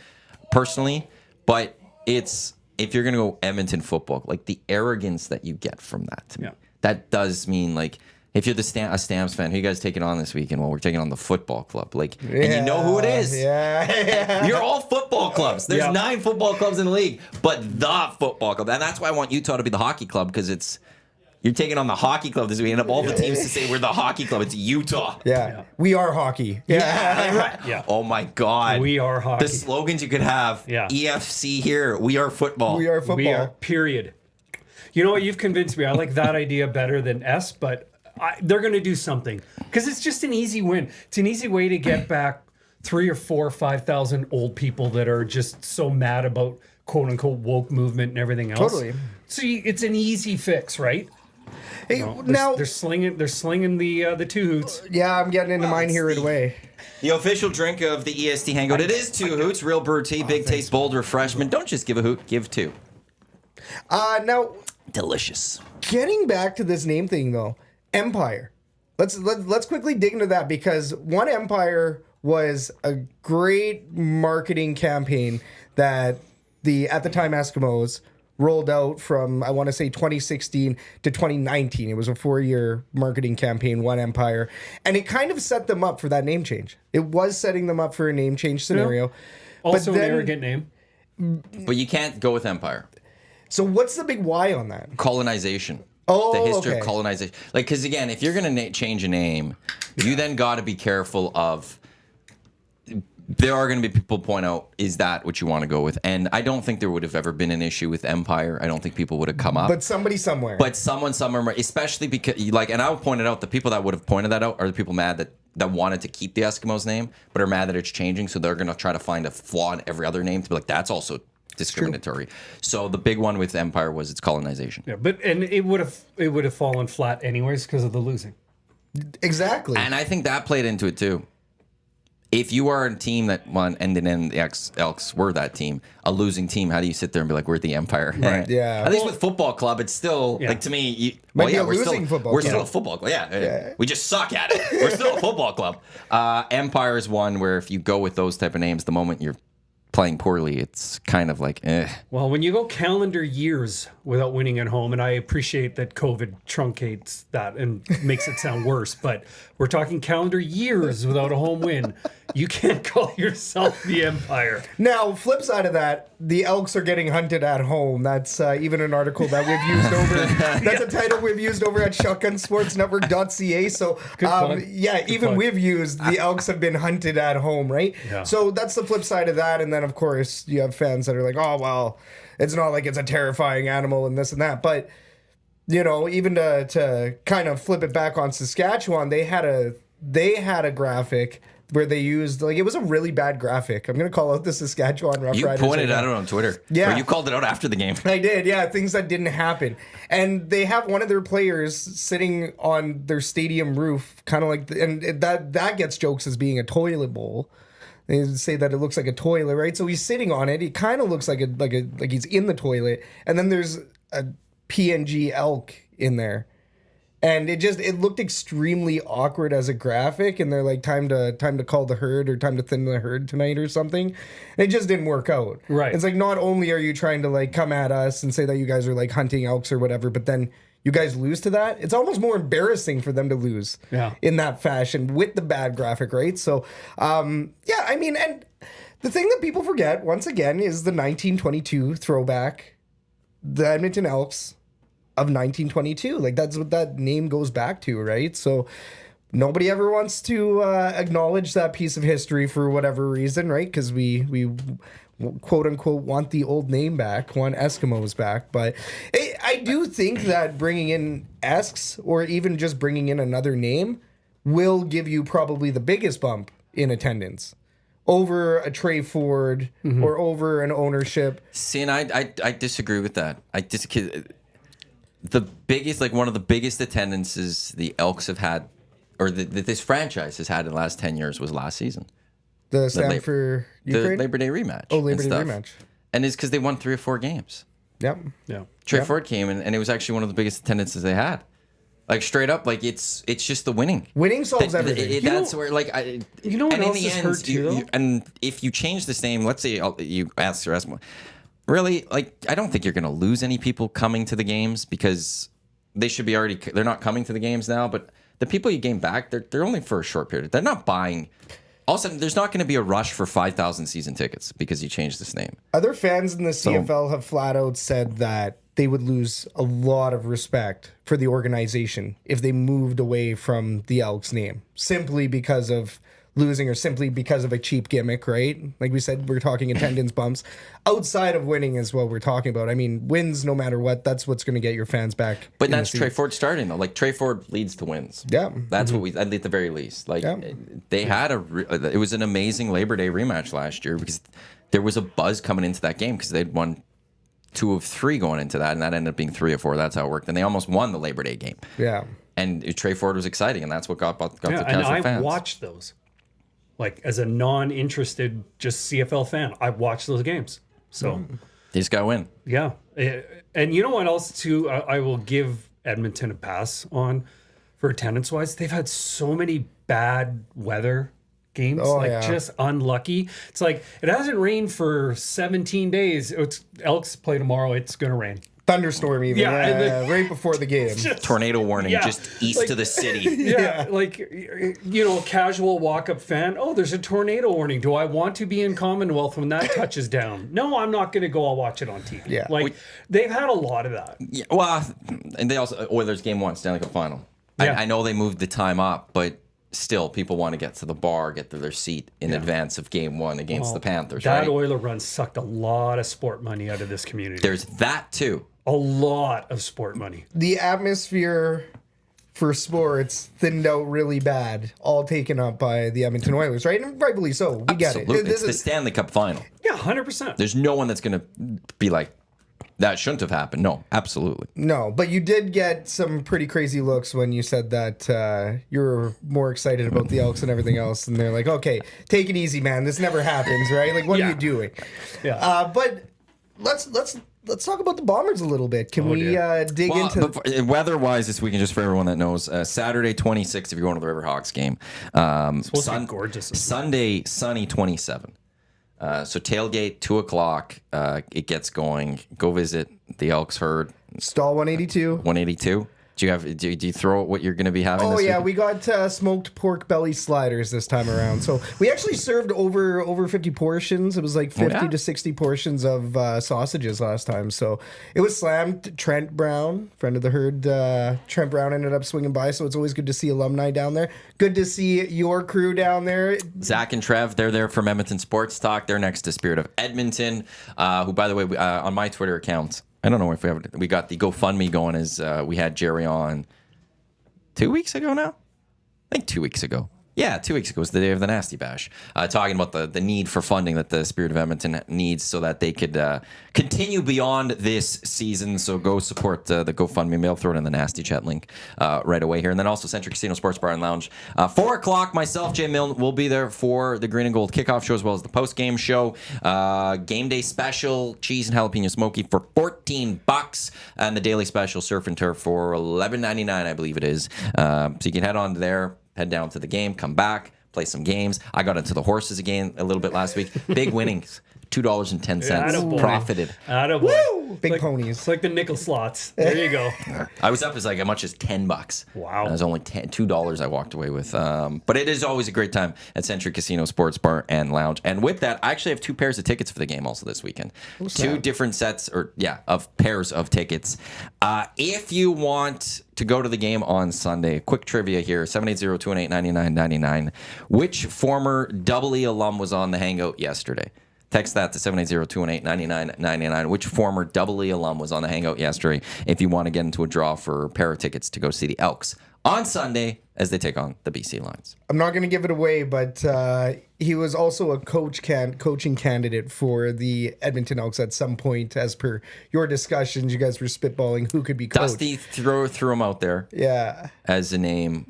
personally. But it's if you're gonna go Edmonton football, like the arrogance that you get from that to me, that does mean like. If you're a Stamps fan, who you guys taking on this weekend? Well, we're taking on the football club. Like, and you know who it is. Yeah. You're all football clubs. There's 9 football clubs in the league, but the football club. And that's why I want Utah to be the hockey club, because you're taking on the hockey club this week. And of all the teams to say we're the hockey club, it's Utah. Yeah. We are hockey. Yeah. Yeah. Oh my God. We are hockey. The slogans you could have. Yeah. EFC here. We are football. We are football. We are, period. You know what? You've convinced me. I like that idea better than S, but they're going to do something because it's just an easy win. It's an easy way to get back 3,000 or 4,000 or 5,000 old people that are just so mad about quote unquote woke movement and everything else. Totally. So it's an easy fix, right? Hey, Now they're slinging the two hoots. Yeah, I'm getting into mine here right away. The official drink of the EST Hangout. It is 2 hoots, real brew tea, big taste, bold refreshment. Don't just give a hoot, give 2. Now, Delicious. getting back to this name thing though, Empire. Let's quickly dig into that, because One Empire was a great marketing campaign that the at the time Eskimos rolled out from, I want to say 2016 to 2019. It was a 4-year marketing campaign, One Empire, and it kind of set them up for that name change. It was setting them up for a name change scenario. Also, But then- an arrogant name. But you can't go with Empire. So what's the big why on that? Colonization. Oh, the history okay. of colonization. Like, because again, if you're going to change a name, you then got to be careful of. There are going to be people point out, is that what you want to go with? And I don't think there would have ever been an issue with Empire. I don't think people would have come up. But somebody somewhere. But someone somewhere, especially because, like, and I would point it out, the people that would have pointed that out are the people mad that wanted to keep the Eskimos name, but are mad that it's changing. So they're going to try to find a flaw in every other name to be like, that's also discriminatory. So the big one with Empire was its colonization. Yeah, and it would have fallen flat anyways because of the losing. Exactly. And I think that played into it too. If you are a team that won, and then the Elks were that team, a losing team, how do you sit there and be like, we're the Empire? Right, yeah. At least with football club, it's still, like, to me, Might be a we're losing football we're club. still a football club. Yeah. We just suck at it. We're still a football club. Empire is one where if you go with those type of names, the moment you're playing poorly, it's kind of like, eh. Well, when you go calendar years without winning at home, and I appreciate that COVID truncates that and makes it sound worse, but we're talking calendar years without a home win. You can't call yourself the Empire. Now, flip side of that, the Elks are getting hunted at home. That's even an article that we've used over. That's a title we've used over at shotgunsportsnetwork.ca. So, plug. even plug. we've used the Elks have been hunted at home, right? Yeah. So that's the flip side of that. And then, of course, you have fans that are like, oh, well, it's not like it's a terrifying animal and this and that. But, you know, even to kind of flip it back on Saskatchewan, they had a graphic where they used, like, it was a really bad graphic. I'm going to call out the Saskatchewan Rough You Riders. pointed right it now. out on Twitter. Yeah. Or you called it out after the game. I did, yeah, things that didn't happen. And they have one of their players sitting on their stadium roof, kind of like, and that gets jokes as being a toilet bowl. They say that it looks like a toilet, right? So he's sitting on it. He kind of looks like he's in the toilet. And then there's a PNG elk in there. And it looked extremely awkward as a graphic, and they're like, time to call the herd or time to thin the herd tonight or something. And it just didn't work out. Right. It's like, not only are you trying to like come at us and say that you guys are like hunting elks or whatever, but then you guys lose to that. It's almost more embarrassing for them to lose in that fashion with the bad graphic, right? So, I mean, and The thing that people forget, once again, is the 1922 throwback, the Edmonton Elks of 1922. Like, that's what that name goes back to, right? So nobody ever wants to acknowledge that piece of history for whatever reason, right? Because we quote unquote want the old name back, want Eskimos back. But I do think that bringing in Esks, or even just bringing in another name, will give you probably the biggest bump in attendance over a Trey Ford or over an ownership. See, and I disagree with that. The biggest, like one of the biggest attendances the Elks have had, or that this franchise has had in the last 10 years, was last season. The stand for Ukraine? The Labor Day rematch. Oh, Labor Day rematch. And it's because they won 3 or 4 games. Yep. Yeah. Trey Ford came and it was actually one of the biggest attendances they had. Like, straight up, like, it's just the winning. Winning solves everything. That's where, like, you know what and else in the is end, hurt too, though? and if you change this name, let's say you ask the rest, really, like, I don't think you're going to lose any people coming to the games, because they should be they're not coming to the games now, but the people you gain back, they're only for a short period. They're not buying. All of a sudden, there's not going to be a rush for 5,000 season tickets because you changed this name. Other fans in the CFL have flat out said that they would lose a lot of respect for the organization if they moved away from the Elks name, simply because of losing, or simply because of a cheap gimmick, right? Like we said, we're talking attendance bumps. Outside of winning is what we're talking about. I mean, wins no matter what, that's what's going to get your fans back. But that's Trey Ford starting, though. Like, Trey Ford leads to wins. Yeah. That's what at the very least. Like, they had it was an amazing Labor Day rematch last year, because there was a buzz coming into that game, because they'd won 2 of 3 going into that, and that ended up being 3 of 4. That's how it worked. And they almost won the Labor Day game. Yeah. And Trey Ford was exciting, and that's what got the casual and I fans. watched those. Like, as a non-interested, just CFL fan, I watched those games. So They just got to win. yeah. And you know what else, too, I will give Edmonton a pass on for attendance-wise? They've had so many bad weather games, just unlucky. It's like, it hasn't rained for 17 days. Elks play tomorrow. It's going to rain. Thunderstorm even. Yeah, right before the game. Tornado warning just east of the city. Yeah, like, you know, casual walk-up fan. Oh, there's a tornado warning. Do I want to be in Commonwealth when that touches down? No, I'm not going to go. I'll watch it on TV. Yeah. Like, they've had a lot of that. Yeah, well, and they also, Oilers game 1, Stanley Cup final. Yeah. I know they moved the time up, but still, people want to get to the bar, get to their seat in advance of game 1 against the Panthers, That right? Oiler run sucked a lot of sport money out of this community. There's that, too. A lot of sport money. The atmosphere for sports thinned out really bad, all taken up by the Edmonton Oilers, right? And rightfully so. We get it. Absolutely. It's the Stanley Cup final. Yeah, 100%. There's no one that's going to be like, that shouldn't have happened. No, absolutely. No, but you did get some pretty crazy looks when you said that you were more excited about the Elks and everything else, and they're like, "Okay, take it easy, man. This never happens, right? Like, what are you doing?" Yeah. But let's talk about the Bombers a little bit. Can we dig into weather-wise this weekend? Just for everyone that knows, Saturday 26th if you're going to the Riverhawks game. Supposed to be gorgeous. Sunday sunny 27. So tailgate 2:00. It gets going. Go visit the Elks herd. Stall 182. 182. Do you throw what you're going to be having? Oh this yeah, weekend? we got smoked pork belly sliders this time around. So we actually served over 50 portions. It was like 50 to 60 portions of sausages last time. So it was slammed. Trent Brown, friend of the herd, Trent Brown ended up swinging by. So it's always good to see alumni down there. Good to see your crew down there. Zach and Trev, they're there from Edmonton Sports Talk. They're next to Spirit of Edmonton, who, by the way, on my Twitter account, I don't know if we got the GoFundMe going, as we had Jerry on 2 weeks ago now? I think 2 weeks ago. Yeah, 2 weeks ago was the day of the Nasty Bash, talking about the need for funding that the Spirit of Edmonton needs so that they could continue beyond this season. So go support the GoFundMe. I'll throw it in the Nasty Chat link right away here. And then also Century Casino Sports Bar and Lounge. 4 o'clock, myself, Jay Milne, will be there for the Green and Gold kickoff show as well as the post-game show. Game day special, cheese and jalapeno smoky for $14. And the daily special, surf and turf, for $11.99, I believe it is. So you can head on there. Head down to the game, come back, play some games. I got into the horses again a little bit last week. Big winnings. $2.10 Attaboy. profited. Attaboy. Woo! Big Like- ponies. It's like the nickel slots. There you go. I was up as much as $10. Wow. It was only $2 I walked away with. But it is always a great time at Century Casino Sports Bar and Lounge. And with that, I actually have 2 pairs of tickets for the game also this weekend. Two different sets of pairs of tickets. If you want to go to the game on Sunday, quick trivia here, 780-218-9999. Which former Double E alum was on the Hangout yesterday? Text that to 780-218-9999. Which former Double E alum was on the Hangout yesterday if you want to get into a draw for a pair of tickets to go see the Elks on Sunday as they take on the BC Lions? I'm not going to give it away, but he was also a coaching candidate for the Edmonton Elks at some point. As per your discussions, you guys were spitballing who could be coach. Dusty threw him out there as a name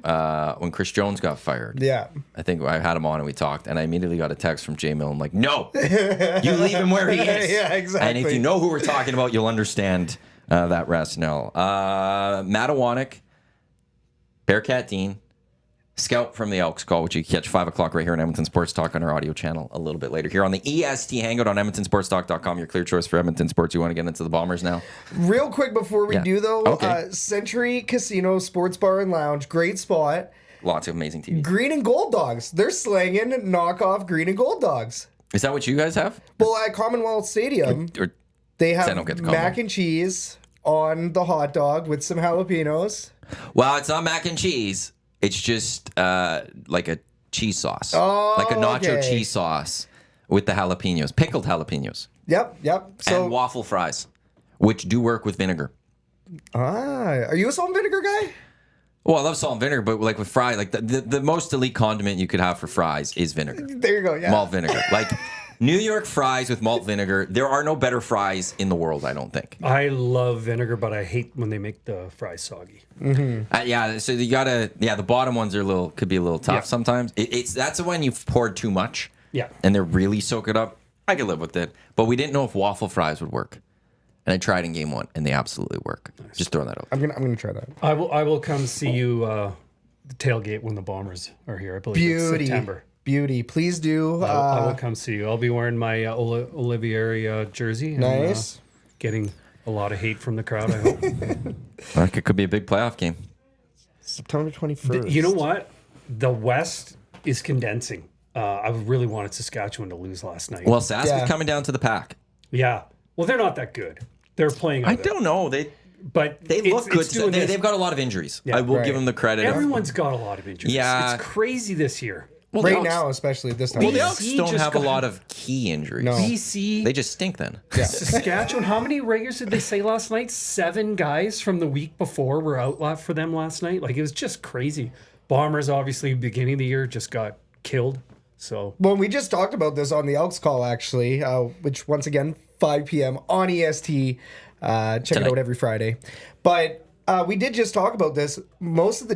when Chris Jones got fired. Yeah. I think I had him on and we talked, and I immediately got a text from Jay Mill. I'm like, no, you leave him where he is. Yeah, exactly. And if you know who we're talking about, you'll understand that rationale. Matt Iwanyk, Bearcat Dean, Scout from the Elks Call, which you can catch 5 o'clock right here on Edmonton Sports Talk on our audio channel a little bit later here on the EST Hangout on EdmontonSportsTalk.com. Your clear choice for Edmonton sports. You want to get into the Bombers now? Real quick before we do, though, Okay. Century Casino Sports Bar and Lounge, great spot. Lots of amazing TV. Green and gold dogs. They're slanging knockoff green and gold dogs. Is that what you guys have? Well, at Commonwealth Stadium, Or they I have don't get the mac combo. and cheese on the hot dog with some jalapenos. Well, it's not mac and cheese. It's just like a cheese sauce. Oh, like a nacho okay. cheese sauce with the jalapenos, pickled jalapenos. Yep. So, And waffle fries, which do work with vinegar. are you a salt and vinegar guy? Well, I love salt and vinegar, but like with fries, like the most elite condiment you could have for fries is vinegar. There you go. Yeah. Malt vinegar. Like New York fries with malt vinegar. There are no better fries in the world, I don't think. I love vinegar, but I hate when they make the fries soggy. Yeah, so you gotta. Yeah, the bottom ones are could be a little tough Yeah. sometimes. That's when you've poured too much. Yeah. And they're really soak it up. I could live with it, but we didn't know if waffle fries would work. And I tried in game 1, and they absolutely work. Just throwing that out. I'm gonna try that. I will come see you the tailgate when the Bombers are here. I believe it's September. Beauty. Please do. I will come see you. I'll be wearing my Olivier jersey. And, Nice. Getting a lot of hate from the crowd, I hope. Like it could be a big playoff game. September 21st. You know what? The West is condensing. I really wanted Saskatchewan to lose last night. Well, Sask Yeah. is coming down to the pack. Yeah. Well, they're not that good. They're playing. I out there. don't know. They But look good. doing this. They've got a lot of injuries. I will Right. give them the credit. Everyone's got a lot of injuries. Yeah. It's crazy this year. Well, the Right Elks- now, especially at this time. Well, the of Elks BC don't just have a got- lot of key injuries. No. BC, They just stink then. Saskatchewan. How many regulars did they say last night? 7 guys from the week before were out for them last night. Like, it was just crazy. Bombers, obviously, beginning of the year just got killed. So Well, we just talked about this on the Elks Call, actually, which once again, 5 p.m. on EST. Check it Tonight. out every Friday. But we did just talk about this. Most of the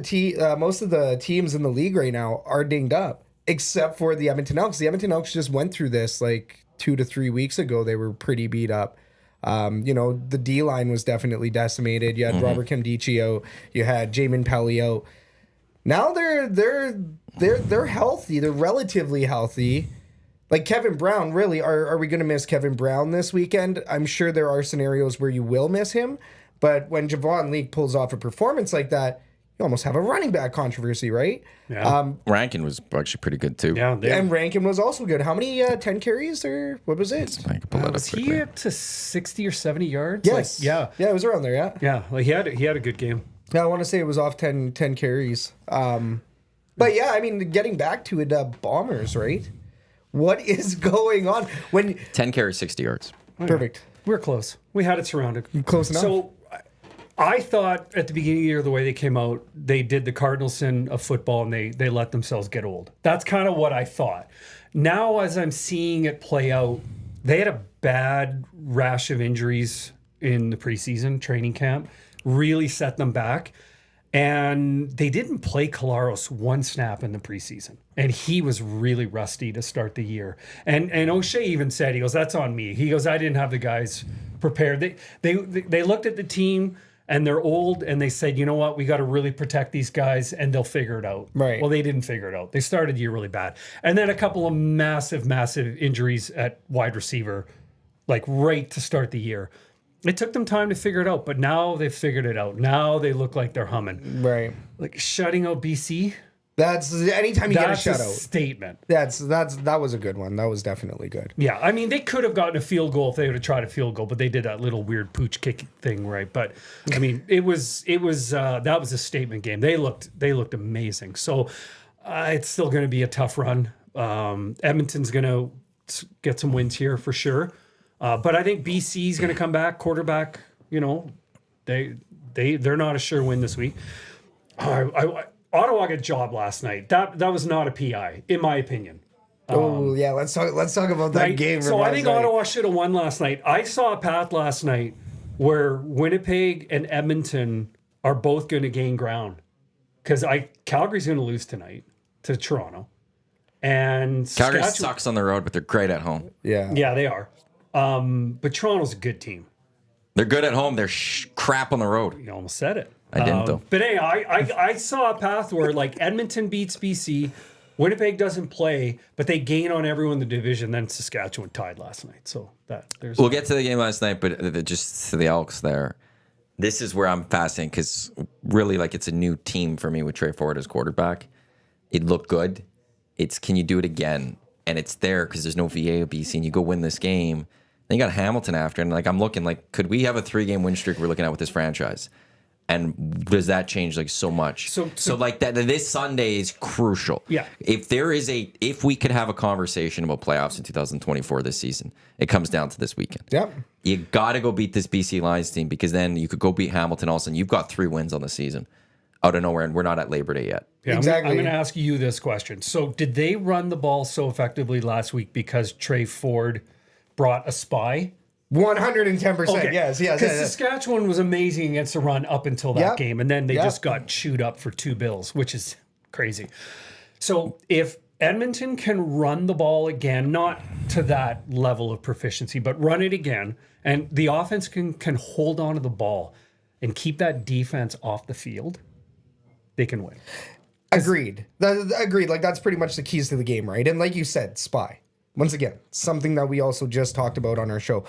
teams in the league right now are dinged up, except for the Edmonton Elks. The Edmonton Elks just went through this like 2 to 3 weeks ago. They were pretty beat up. The D line was definitely decimated. You had Robert Camdici out. You had Jamin Pelly out. Now they're healthy. They're relatively healthy. Like Kevin Brown, really, are we going to miss Kevin Brown this weekend? I'm sure there are scenarios where you will miss him, but when Javon Leake pulls off a performance like that, you almost have a running back controversy, right? yeah, Rankin was actually pretty good too. yeah. And Rankin was also good. How many 10 carries or what was it? I can pull that up Was quickly. he up to 60 or 70 yards? Yes. Like, Yeah, it was around there, yeah. yeah. Like he had a good game. Yeah, I want to say it was off 10 carries. But yeah, I mean, getting back to it, Bombers, right? What is going on? 10 carries, 60 yards. Perfect. We're close. We had it surrounded. Close enough. So I thought at the beginning of the year, the way they came out, they did the Cardinals sin of football and they let themselves get old. That's kind of what I thought. Now, as I'm seeing it play out, they had a bad rash of injuries in the preseason training camp, really set them back. And they didn't play Kalaros one snap in the preseason. And he was really rusty to start the year. And O'Shea even said, he goes, that's on me. He goes, I didn't have the guys prepared. They looked at the team and they're old, and they said, you know what, we got to really protect these guys, and they'll figure it out. Right. Well, they didn't figure it out. They started the year really bad. And then a couple of massive injuries at wide receiver, like right to start the year. It took them time to figure it out, but now they've figured it out. Now they look like they're humming. Right. Like shutting out BC. That's anytime you get a shutout. Statement. That was a good one. That was definitely good. Yeah, I mean, they could have gotten a field goal if they would have tried a field goal, but they did that little weird pooch kick thing, right? But I mean, it was that was a statement game. They looked amazing. So it's still going to be a tough run. Edmonton's going to get some wins here for sure, but I think BC's going to come back. Quarterback, they're not a sure win this week. Ottawa got a job last night. That was not a PI, in my opinion. Oh yeah, let's talk about that Right? game. So I think Ottawa should have won last night. I saw a path last night where Winnipeg and Edmonton are both going to gain ground because Calgary's going to lose tonight to Toronto, and Calgary sucks on the road, but they're great at home. Yeah, they are. But Toronto's a good team. They're good at home. They're crap on the road. You almost said it. I didn't though. But hey, I saw a path where like Edmonton beats BC, Winnipeg doesn't play, but they gain on everyone in the division. Then Saskatchewan tied last night. So we'll get to the game last night, but just to the Elks there. This is where I'm fascinated because really like it's a new team for me with Trey Ford as quarterback. It looked good. It's can you do it again? And it's there because there's no VA of BC, and you go win this game. Then you got Hamilton after, and like I'm looking like could we have a 3-game win streak we're looking at with this franchise? And does that change like so much? So like that this Sunday is crucial. Yeah. If we could have a conversation about playoffs in 2024 this season, it comes down to this weekend. Yep. You got to go beat this BC Lions team because then you could go beat Hamilton. All of a sudden, you've got 3 wins on the season out of nowhere, and we're not at Labor Day yet. Yeah, exactly. I'm going to ask you this question. So did they run the ball so effectively last week because Trey Ford brought a spy? 110%. Okay. Yes. Because Saskatchewan was amazing against the run up until that game, and then they just got chewed up for 2 bills, which is crazy. So if Edmonton can run the ball again, not to that level of proficiency, but run it again, and the offense can hold on to the ball and keep that defense off the field, they can win. Agreed. Agreed. Like that's pretty much the keys to the game, right? And like you said, spy. Once again, something that we also just talked about on our show.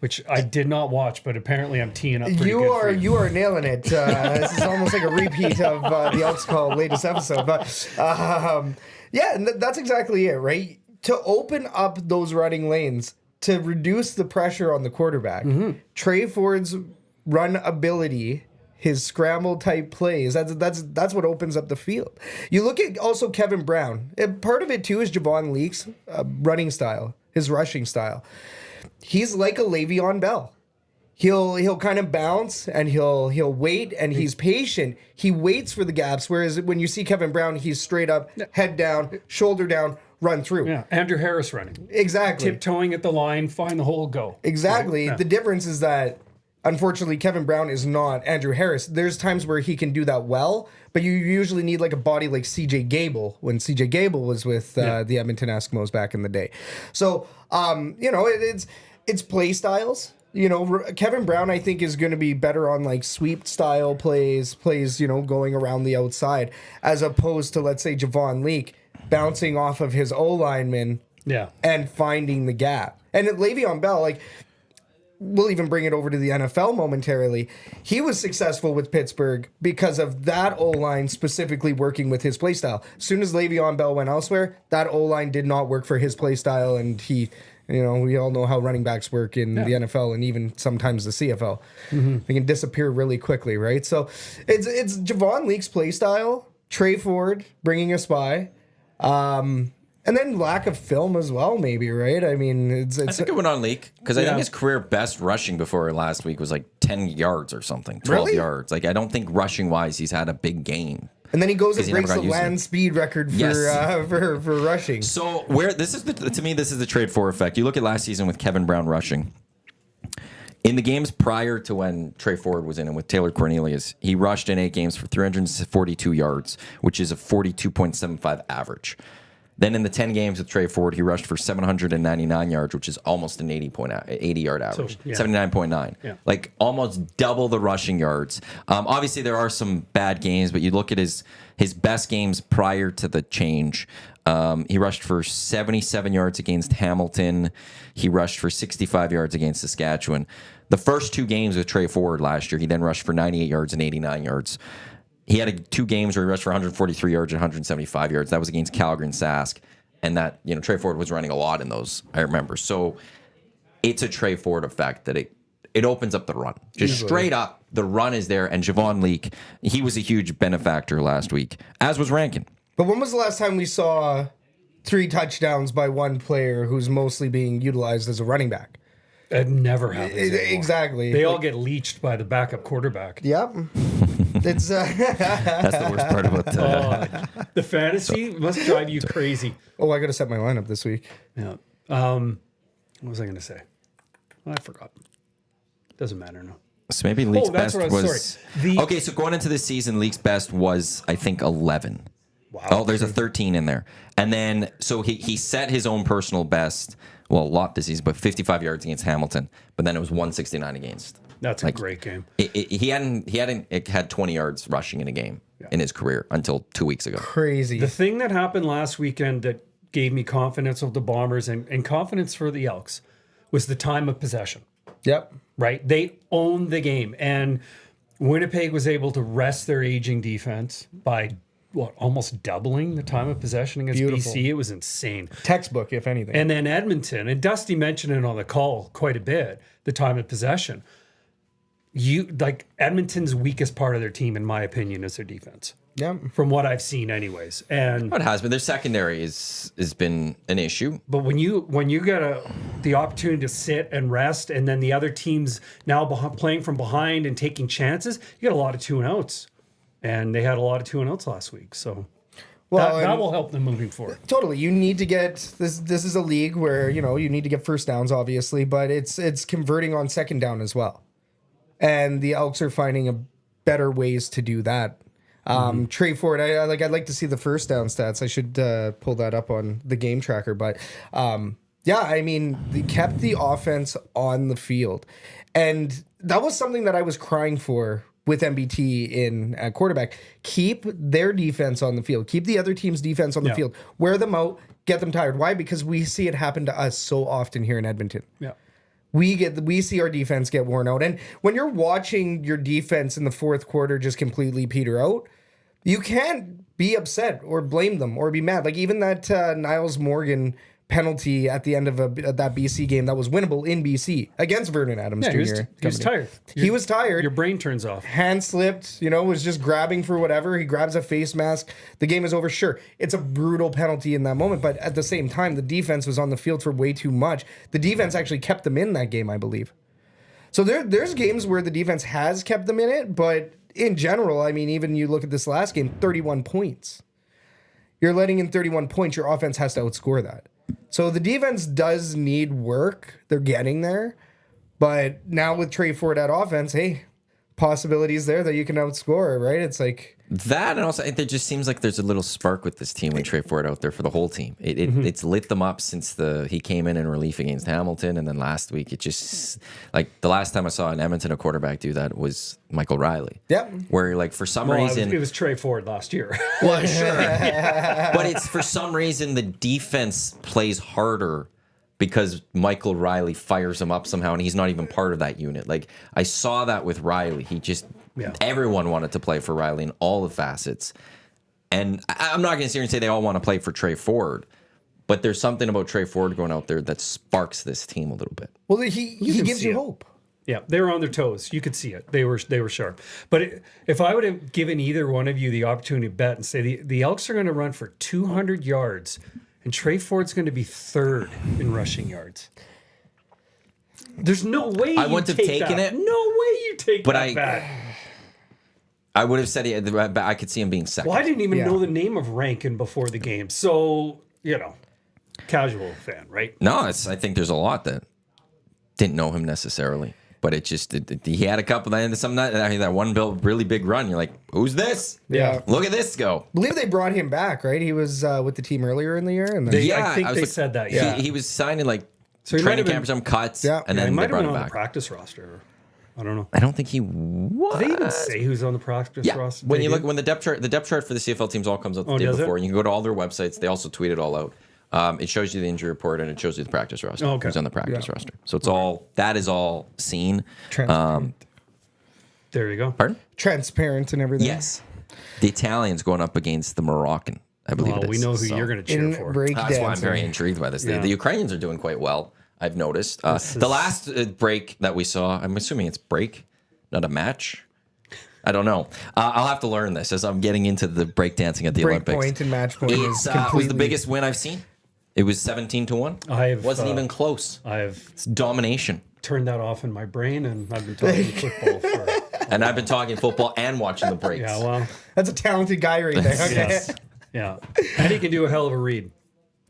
Which I did not watch, but apparently I'm teeing up pretty good for you. You are nailing it. This is almost like a repeat of the Elks Call latest episode. But yeah, and that's exactly it, right? To open up those running lanes, to reduce the pressure on the quarterback. Mm-hmm. Trey Ford's run ability, his scramble type plays, that's what opens up the field. You look at also Kevin Brown. And part of it too is Javon Leake's running style, his rushing style. He's like a Le'Veon Bell. He'll kind of bounce and he'll wait and he's patient. He waits for the gaps. Whereas when you see Kevin Brown, he's straight up, head down, shoulder down, run through. Yeah, Andrew Harris running. Exactly. Tiptoeing at the line, find the hole, go. Exactly. Right? Yeah. The difference is that unfortunately, Kevin Brown is not Andrew Harris. There's times where he can do that well, but you usually need like a body like CJ Gable when CJ Gable was with the Edmonton Eskimos back in the day. So, it's play styles. Kevin Brown, I think, is going to be better on like sweep style plays, going around the outside, as opposed to, let's say, Javon Leake bouncing off of his O-lineman and finding the gap. And at Le'Veon Bell, like, we'll even bring it over to the NFL momentarily. He was successful with Pittsburgh because of that O-line specifically working with his play style. As soon as Le'Veon Bell went elsewhere, that O-line did not work for his play style, and he... we all know how running backs work in the NFL and even sometimes the CFL. Mm-hmm. They can disappear really quickly, right? So it's Javon Leake's play style, Trey Ford bringing a spy, and then lack of film as well, maybe, right? I mean, it's I think it went on Leake because I think his career best rushing before last week was like 10 yards or something, 12 yards. Like I don't think rushing wise he's had a big game. And then he goes and breaks the land speed record for rushing. So this is the trade for effect. You look at last season with Kevin Brown rushing. In the games prior to when Trey Ford was in and with Taylor Cornelius, he rushed in 8 games for 342 yards, which is a 42.75 average. Then in the 10 games with Trey Ford, he rushed for 799 yards, which is almost an 80-yard average. So, yeah. 79.9. Yeah. Like almost double the rushing yards. Obviously, there are some bad games, but you look at his best games prior to the change. He rushed for 77 yards against Hamilton. He rushed for 65 yards against Saskatchewan. The first 2 games with Trey Ford last year, he then rushed for 98 yards and 89 yards. He had 2 games where he rushed for 143 yards and 175 yards. That was against Calgary and Sask. And that, Trey Ford was running a lot in those, I remember. So it's a Trey Ford effect that it opens up the run. Just straight up, the run is there. And Javon Leake, he was a huge benefactor last week, as was Rankin. But when was the last time we saw 3 touchdowns by one player who's mostly being utilized as a running back? It never happens anymore. Exactly. They all get leached by the backup quarterback. Yep. It's That's the worst part about the fantasy must drive you crazy. Oh, I got to set my lineup this week. Yeah. What was I going to say? I forgot. Doesn't matter now. So maybe Leake's that's best what I was. was... Sorry. Okay, so going into the season, Leake's best was, I think, 11. Wow. Oh, there's a 13 in there. And then, so he set his own personal best, well, a lot this season, but 55 yards against Hamilton. But then it was 169 against. That's a great game. He hadn't had 20 yards rushing in a game in his career until 2 weeks ago. Crazy. The thing that happened last weekend that gave me confidence of the Bombers and confidence for the Elks was the time of possession. Yep. Right? They owned the game. And Winnipeg was able to rest their aging defense by, almost doubling the time of possession against BC. It was insane. Textbook, if anything. And then Edmonton, and Dusty mentioned it on the call quite a bit, the time of possession. Edmonton's weakest part of their team, in my opinion, is their defense. Yep. From what I've seen, anyways. And It has been. Their secondary has been an issue. but when you get the opportunity to sit and rest, and then the other team's now playing from behind and taking chances, you get a lot of 2-and-outs, and they had a lot of 2-and-outs last week. So that will help them moving forward. Totally. You need to get this. This is a league where you need to get first downs, obviously, but it's converting on second down as well. And the Elks are finding better ways to do that. Trey Ford, I'd like to see the first down stats. I should pull that up on the game tracker. But they kept the offense on the field. And that was something that I was crying for with MBT in quarterback. Keep their defense on the field. Keep the other team's defense on the field. Wear them out. Get them tired. Why? Because we see it happen to us so often here in Edmonton. Yeah. We see our defense get worn out. And when you're watching your defense in the fourth quarter just completely peter out, you can't be upset or blame them or be mad. Like even that Niles Morgan penalty at the end of that BC game that was winnable in BC against Vernon Adams Jr. He was tired. He was tired. Your brain turns off. Hand slipped, was just grabbing for whatever. He grabs a face mask. The game is over. Sure, it's a brutal penalty in that moment, but at the same time, the defense was on the field for way too much. The defense actually kept them in that game, I believe. So there's games where the defense has kept them in it, but in general, I mean, even you look at this last game, 31 points. You're letting in 31 points. Your offense has to outscore that. So the defense does need work. They're getting there. But now with Trey Ford at offense, hey, possibilities there that you can outscore, right? It's like... That, and also it just seems like there's a little spark with this team when Trey Ford out there for the whole team. It's lit them up since he came in relief against Hamilton, and then last week it just like the last time I saw an Edmonton a quarterback do that was Michael Riley. Yep. Where like for some reason it was Trey Ford last year. Well, sure, but it's for some reason the defense plays harder because Michael Riley fires him up somehow, and he's not even part of that unit. Like I saw that with Riley, he just. Yeah. Everyone wanted to play for Riley in all the facets. And I'm not going to sit here and say they all want to play for Trey Ford, but there's something about Trey Ford going out there that sparks this team a little bit. Well, he gives you hope. Yeah, they were on their toes. You could see it. They were sharp. But if I would have given either one of you the opportunity to bet and say the Elks are going to run for 200 yards and Trey Ford's going to be third in rushing yards. There's no way I wouldn't have taken it. No way you take that bet. I would have said I could see him being second. Well, I didn't even know the name of Rankin before the game. So, casual fan, right? No, I think there's a lot that didn't know him necessarily. but it just he had a couple and some that one really big run. You're like, who's this? Yeah. Look at this go. I believe they brought him back, right? He was with the team earlier in the year, and then I think they said that. Yeah, he was signed in like so training camp for some cuts, and he then might they have brought been him on back. the practice roster. I don't know. I don't think he was. Did they even say who's on the practice roster? When you look when the depth chart for the CFL teams all comes out the day before, and you can go to all their websites. They also tweet it all out. It shows you the injury report and it shows you the practice roster. Who's on the practice roster. So it's all that is all seen. transparent. There you go. Pardon? Transparent and everything. Yes. The Italians going up against the Moroccan. I believe Well, it is. we know who So you're going to cheer for. that's why I'm very intrigued by this. Yeah. The Ukrainians are doing quite well. I've noticed. The last break that we saw, I'm assuming it's break, not a match. I don't know. I'll have to learn this as I'm getting into the breakdancing at the Break Olympics. point and match point It's, was the biggest win I've seen. It was 17-1. Wasn't even close. It's domination. Turned that off in my brain, and I've been talking football for. And I've been talking football and watching the breaks. Yeah, well, That's a talented guy right there. Okay. yes, yeah, and he can do a hell of a read.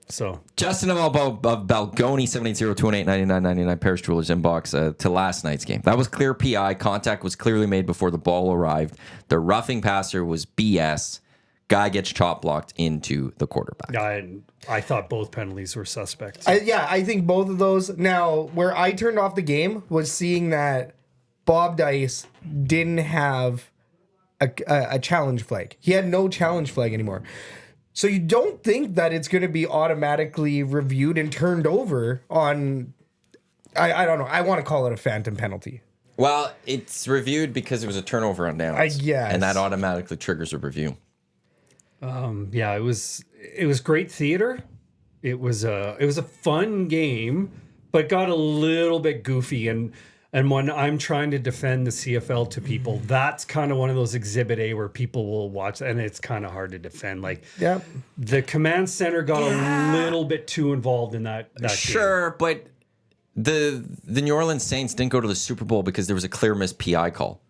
So Justin of Balgoni 780-218-9999 Parish Jewelers inbox to last night's game. That was clear PI. Contact was clearly made before the ball arrived. The roughing passer was BS. Guy gets chop blocked into the quarterback. I thought both penalties were suspect. I think both of those. Now, where I turned off the game was seeing that Bob Dice didn't have a challenge flag. He had no challenge flag anymore. So you don't think that it's going to be automatically reviewed and turned over on, I don't know. I want to call it a phantom penalty. Well, it's reviewed because it was a turnover on downs. Yes. And that automatically triggers a review. Yeah, it was great theater. It was a fun game, but got a little bit goofy. And when I'm trying to defend the CFL to people, that's kind of one of those Exhibit A where people will watch, and it's kind of hard to defend. Like, the command center got a little bit too involved in that Sure, game. but the New Orleans Saints didn't go to the Super Bowl because there was a clear missed PI call.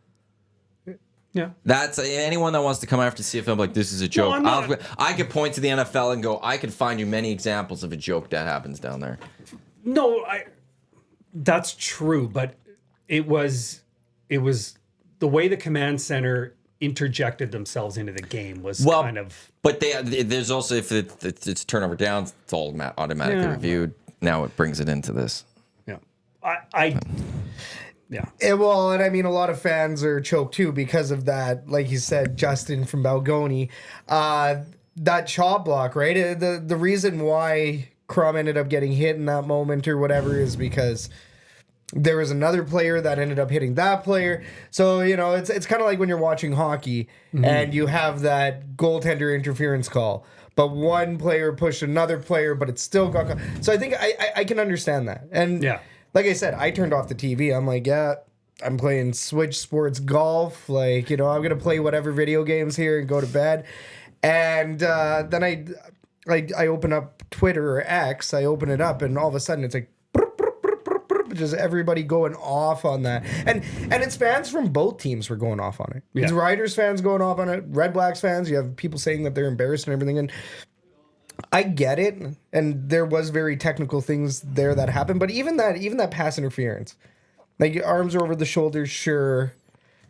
Yeah, That's anyone that wants to come after CFL like this is a joke. No, I could point to the NFL and go, I could find you many examples of a joke that happens down there. no, that's true, but it was the way the command center interjected themselves into the game was kind of. But there's also if it's turnover downs, it's all automatically reviewed. Now it brings it into this. Yeah, Well, and I mean, a lot of fans are choked too because of that. Like you said, Justin from Balgoni, that chop block, right? The reason why Crum ended up getting hit in that moment or whatever is because there was another player that ended up hitting that player. So, you know, it's kind of like when you're watching hockey and you have that goaltender interference call, but one player pushed another player, but it still got caught. So I think I can understand that. And like I said, I turned off the TV. I'm like, I'm playing Switch Sports Golf. Like, you know, I'm going to play whatever video games here and go to bed. And then I open up Twitter or X. I open it up and all of a sudden it's like, just everybody going off on that. And it's fans from both teams were going off on it. It's Riders fans going off on it. Red Blacks fans, you have people saying that they're embarrassed and everything. And I get it. And there was very technical things there that happened. But even that pass interference, like your arms are over the shoulders, sure.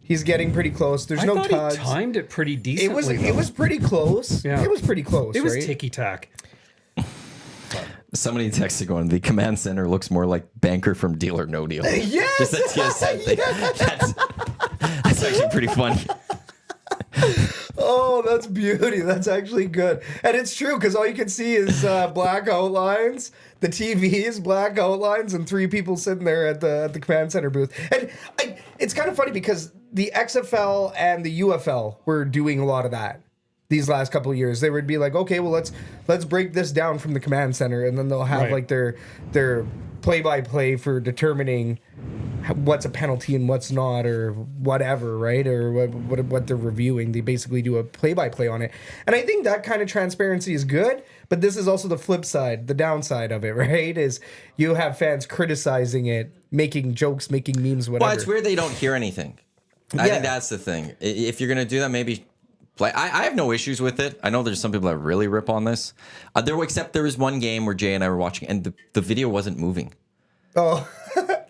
He's getting pretty close. There's no tugs. He timed it pretty decently. It was pretty close. Yeah. It was pretty close. It was right? ticky-tack. Somebody texted going, the command center looks more like banker from Deal or No Deal. Yes! Just that TSN thing. That's actually pretty funny. Oh, that's beauty. That's actually good. And it's true because all you can see is black outlines. The TV is black outlines and three people sitting there at the command center booth. And it's kind of funny because the XFL and the UFL were doing a lot of that. These last couple of years, they would be like, okay, well, let's break this down from the command center, and then they'll have like their play-by-play for determining what's a penalty and what's not, or whatever, right? Or what they're reviewing. They basically do a play-by-play on it, and I think that kind of transparency is good. But this is also the flip side, the downside of it, right? Is you have fans criticizing it, making jokes, making memes, whatever. Well, it's weird they don't hear anything. I think that's the thing. If you're gonna do that, maybe. I have no issues with it. I know there's some people that really rip on this. Except there was one game where Jay and I were watching, and the video wasn't moving. Oh,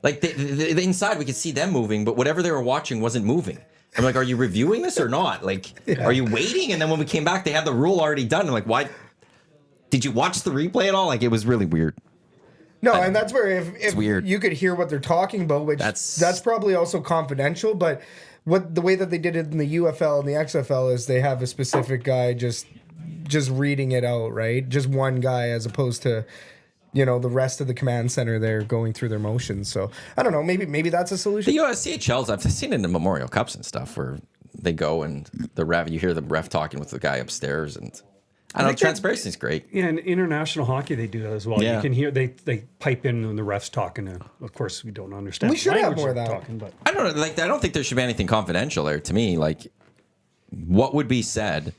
Like the inside, we could see them moving, but whatever they were watching wasn't moving. I'm like, are you reviewing this or not? Like, are you waiting? And then when we came back, they had the rule already done. I'm like, why? Did you watch the replay at all? Like, it was really weird. No, and that's where if weird. you could hear what they're talking about, which that's probably also confidential, but the way that they did it in the UFL and the XFL is they have a specific guy just reading it out, right? Just one guy as opposed to, the rest of the command center there going through their motions. So I don't know, maybe that's a solution. The CHLs, I've seen it in the Memorial Cups and stuff where they go and you hear the ref talking with the guy upstairs, and I don't know, transparency is great. Yeah, in international hockey they do that as well. Yeah. You can hear they pipe in when the refs talking. And of course, we don't understand. We should the have language more of they're that. talking, but I don't know. Like, I don't think there should be anything confidential there. To me, like, what would be said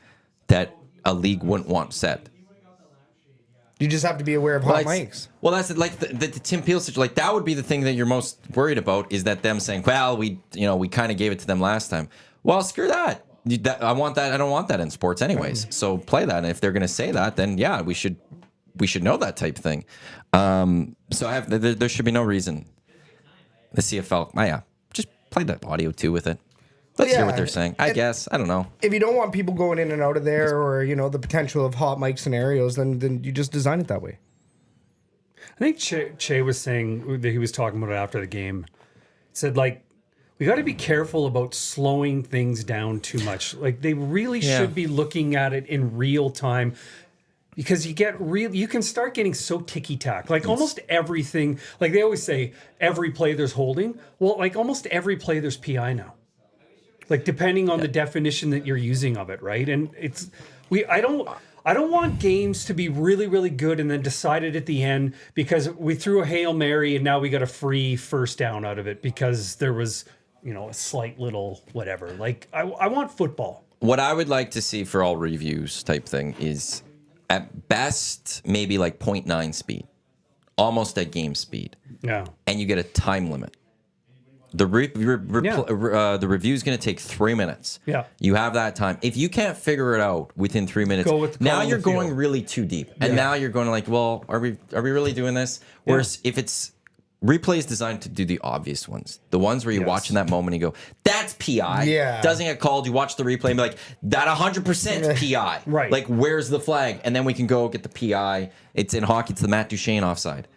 that a league wouldn't want said? You just have to be aware of hot mics. Well, that's like the Tim Peel situation. Like, that would be the thing that you're most worried about, is that them saying, "Well, we kind of gave it to them last time." Well, screw that. I want that. I don't want that in sports, anyways. So play that, and if they're going to say that, then yeah, we should know that type thing. So there should be no reason. The CFL, just play that audio too with it. Let's hear what they're saying. I guess. I don't know. If you don't want people going in and out of there, or the potential of hot mic scenarios, then you just design it that way. I think Che was saying that he was talking about it after the game. He said, like, we got to be careful about slowing things down too much. Like, they really should be looking at it in real time, because you can start getting so ticky-tack. Like, almost everything, like they always say, every play there's holding. Well, like, almost every play there's PI now. Like, depending on the definition that you're using of it, right? And I don't want games to be really, really good and then decided at the end because we threw a Hail Mary and now we got a free first down out of it because there was, a slight little whatever. Like, I want football. What I would like to see for all reviews type thing is, at best, maybe like 0.9 speed, almost at game speed. Yeah. And you get a time limit. The review is going to take 3 minutes. Yeah. You have that time. If you can't figure it out within 3 minutes, now you're going really too deep. And now you're going like, well, are we really doing this? Whereas if it's replay is designed to do the obvious ones. The ones where you're watching that moment and you go, that's PI. Yeah. Doesn't get called. You watch the replay and be like, that 100% PI. Right. Like, where's the flag? And then we can go get the PI. It's in hockey. It's the Matt Duchene offside.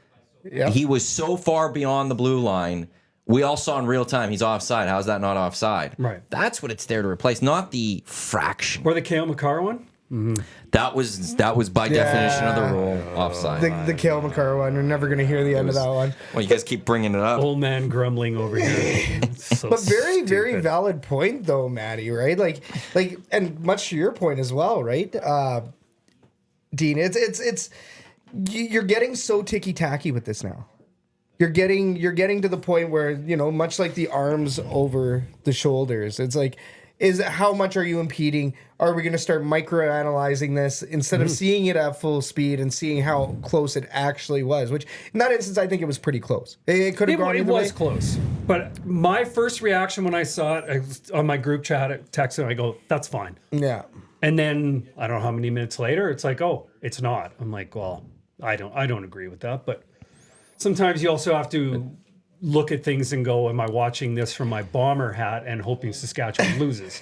Yep. He was so far beyond the blue line. We all saw in real time he's offside. How's that not offside? Right. That's what it's there to replace, not the fraction. Or the Kale McCarr one? Mm-hmm. That was by definition of the rule offside. The Kale McCarr one. We're never going to hear the end of that one. Well, you guys keep bringing it up. Old man grumbling over here. So But very, stupid. very valid point, though, Maddie. Right? Like, and much to your point as well, right, Dean? It's you're getting so ticky tacky with this now. You're getting to the point where, much like the arms over the shoulders, it's like, how much are you impeding? Are we going to start microanalyzing this instead of seeing it at full speed and seeing how close it actually was? Which, in that instance, I think it was pretty close. It could have gone either way. It was close. But my first reaction when I saw it, I was on my group chat, text, and I go, that's fine. Yeah. And then, I don't know how many minutes later, it's like, oh, it's not. I'm like, well, I don't agree with that, but sometimes you also have to look at things and go, am I watching this from my bomber hat and hoping Saskatchewan loses?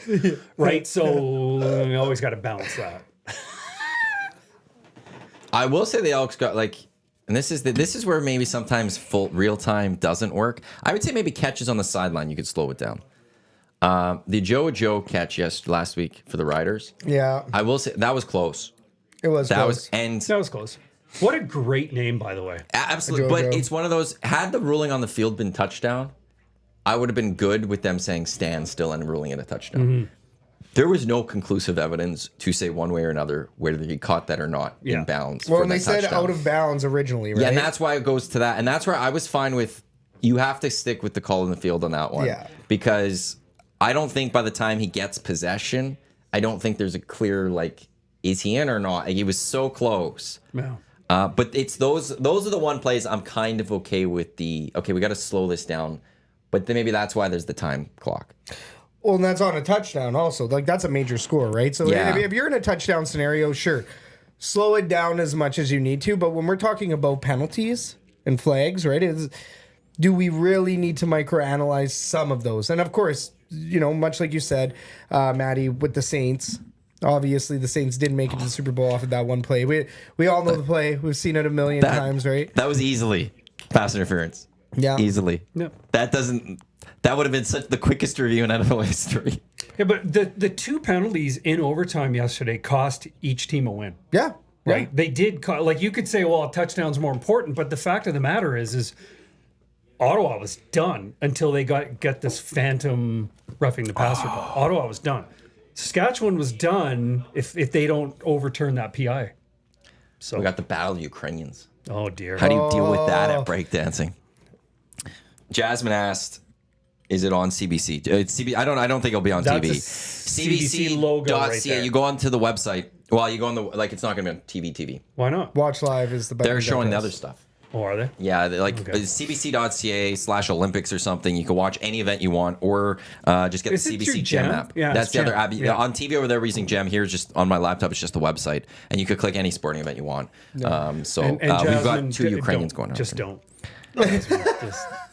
Right? So you always got to balance that. I will say the Elks got and this is where maybe sometimes full real time doesn't work. I would say maybe catches on the sideline, you could slow it down. The Joe catch last week for the Riders. Yeah. I will say that was close. It was close. That was close. What a great name, by the way. Absolutely. But it's one of those, had the ruling on the field been touchdown, I would have been good with them saying stand still and ruling it a touchdown. Mm-hmm. There was no conclusive evidence to say one way or another whether he caught that or not in bounds. Well, and they said out of bounds originally, right? Yeah, and that's why it goes to that. And that's where I was fine with, you have to stick with the call in the field on that one. Yeah. Because I don't think by the time he gets possession, I don't think there's a clear, is he in or not? He was so close. Yeah. But it's those are the one plays I'm kind of okay with we got to slow this down. But then maybe that's why there's the time clock. Well, and that's on a touchdown also. That's a major score, right? So if you're in a touchdown scenario, sure, slow it down as much as you need to. But when we're talking about penalties and flags, right, do we really need to microanalyze some of those? And of course, much like you said, Maddie, with the Saints, obviously the Saints didn't make it to the Super Bowl off of that one play. We all know the play. We've seen it a million times, right? That was easily pass interference. Yeah. Easily. Yep. That would have been the quickest review in NFL history. Yeah, but the 2 penalties in overtime yesterday cost each team a win. Yeah. Right? They did. Like, you could say, well, a touchdown's more important, but the fact of the matter is Ottawa was done until they get this phantom roughing the passer call. Ottawa was done. Saskatchewan was done if they don't overturn that PI. So We got the battle of Ukrainians. Oh, dear. How do you deal with that at breakdancing? Jasmine asked, "Is it on CBC?" It's CBC. I don't think it'll be on That's TV. a CBC logo right CBC.ca. there. You go onto the website. Well, you go on it's not going to be on TV. Why not? Watch Live is the best. They're showing the other stuff. Oh, are they? Yeah, CBC.ca/Olympics or something. You can watch any event you want, or just get Is the it CBC through Gem Gem? app. Yeah, That's it's the other Gem. app. Yeah. On TV over there, we're using Gem. Here, just on my laptop, it's just the website, and you could click any sporting event you want. And We've got Jasmine, 2 Ukrainians going on. Just don't. Just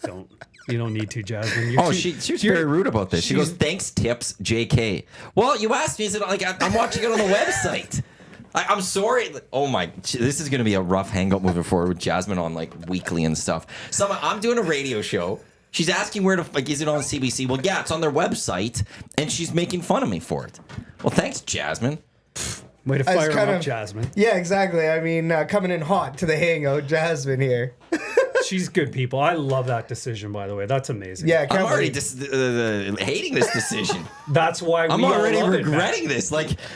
don't. You don't need to, Jasmine. She was very rude about this. She goes, "Thanks, tips, JK." Well, you asked me, is it I'm watching it on the website. I'm sorry. Oh my, this is going to be a rough hangout moving forward with Jasmine on weekly and stuff. I'm doing a radio show. She's asking where to, is it on CBC? Well, yeah, it's on their website, and she's making fun of me for it. Well, thanks, Jasmine. Way to fire her up, Jasmine. Yeah, exactly. I mean, coming in hot to the hangout, Jasmine here. She's good people. I love that decision, by the way. That's amazing. Yeah, I'm already hating this decision. That's why I'm already regretting this.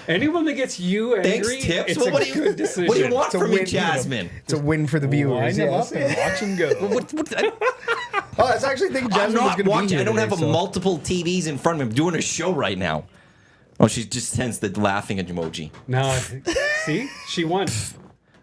Anyone that gets you angry, Thanks, tips. it's a good decision. What do you want It's a from me, win. Jasmine? It's a win for the viewers. Line them Yes. up and watch them go. Oh, I was actually thinking I'm Jasmine was not going to be watching. here I don't today, have multiple TVs in front of me. I'm doing a show right now. Oh, she just sends the laughing emoji. Now, see, she won.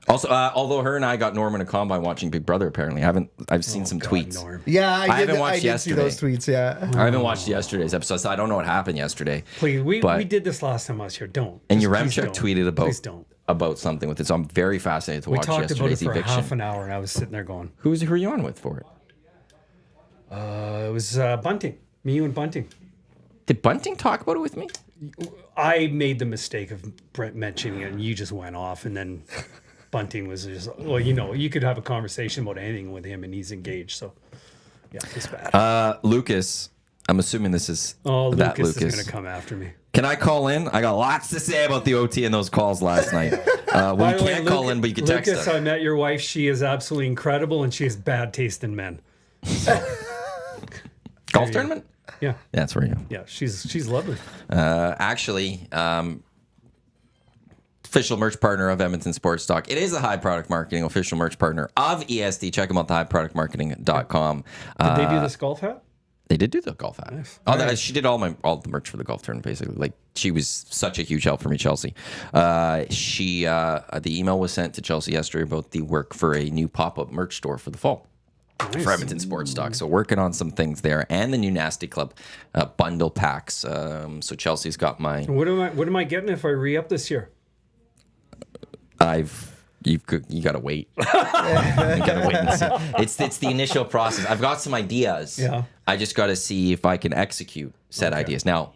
Also, although her and I got Norm in a combine watching Big Brother. Apparently, I've seen some tweets. Norm. Yeah, I haven't watched did see yesterday. those tweets. Yeah. I haven't watched yesterday's episode, so I don't know what happened yesterday. Please, we But- did this last time I was here. Don't. And Just please Yaremchuk don't. tweeted Please don't. about something with it. So I'm very fascinated to We watch talked about it yesterday's for eviction. half an hour, and I was sitting there going, Who are you on with for it? it was Bunting. Me, you, and Bunting. Did Bunting talk about it with me? I made the mistake of mentioning it, and you just went off, and then Bunting was just, well, you could have a conversation about anything with him, and he's engaged. So, yeah, it's bad. Lucas, I'm assuming this is that Lucas is Lucas. going to come after me. Can I call in? I got lots to say about the OT and those calls last night. Well, By you the way, can't call in, but you can text Lucas, us. I met your wife. She is absolutely incredible, and she has bad taste in men. Golf tournament? Yeah, Yeah, that's where you go. yeah, she's lovely. Actually, official merch partner of Edmonton Sports Talk. It is a High Product Marketing official merch partner of EST. Check them out, highproductmarketing.com. Did they do this golf hat? They did do the golf hat. Nice. She did all the merch for the golf tournament, basically. She was such a huge help for me, Chelsea. The email was sent to Chelsea yesterday about the work for a new pop-up merch store for the fall. Nice. For Edmonton Sports Talk. So working on some things there, and the new Nasty Club bundle packs. So Chelsea's got my. What am I getting if I re-up this year? You gotta wait. You gotta wait and see. It's the initial process. I've got some ideas. Yeah. I just got to see if I can execute said ideas. Now,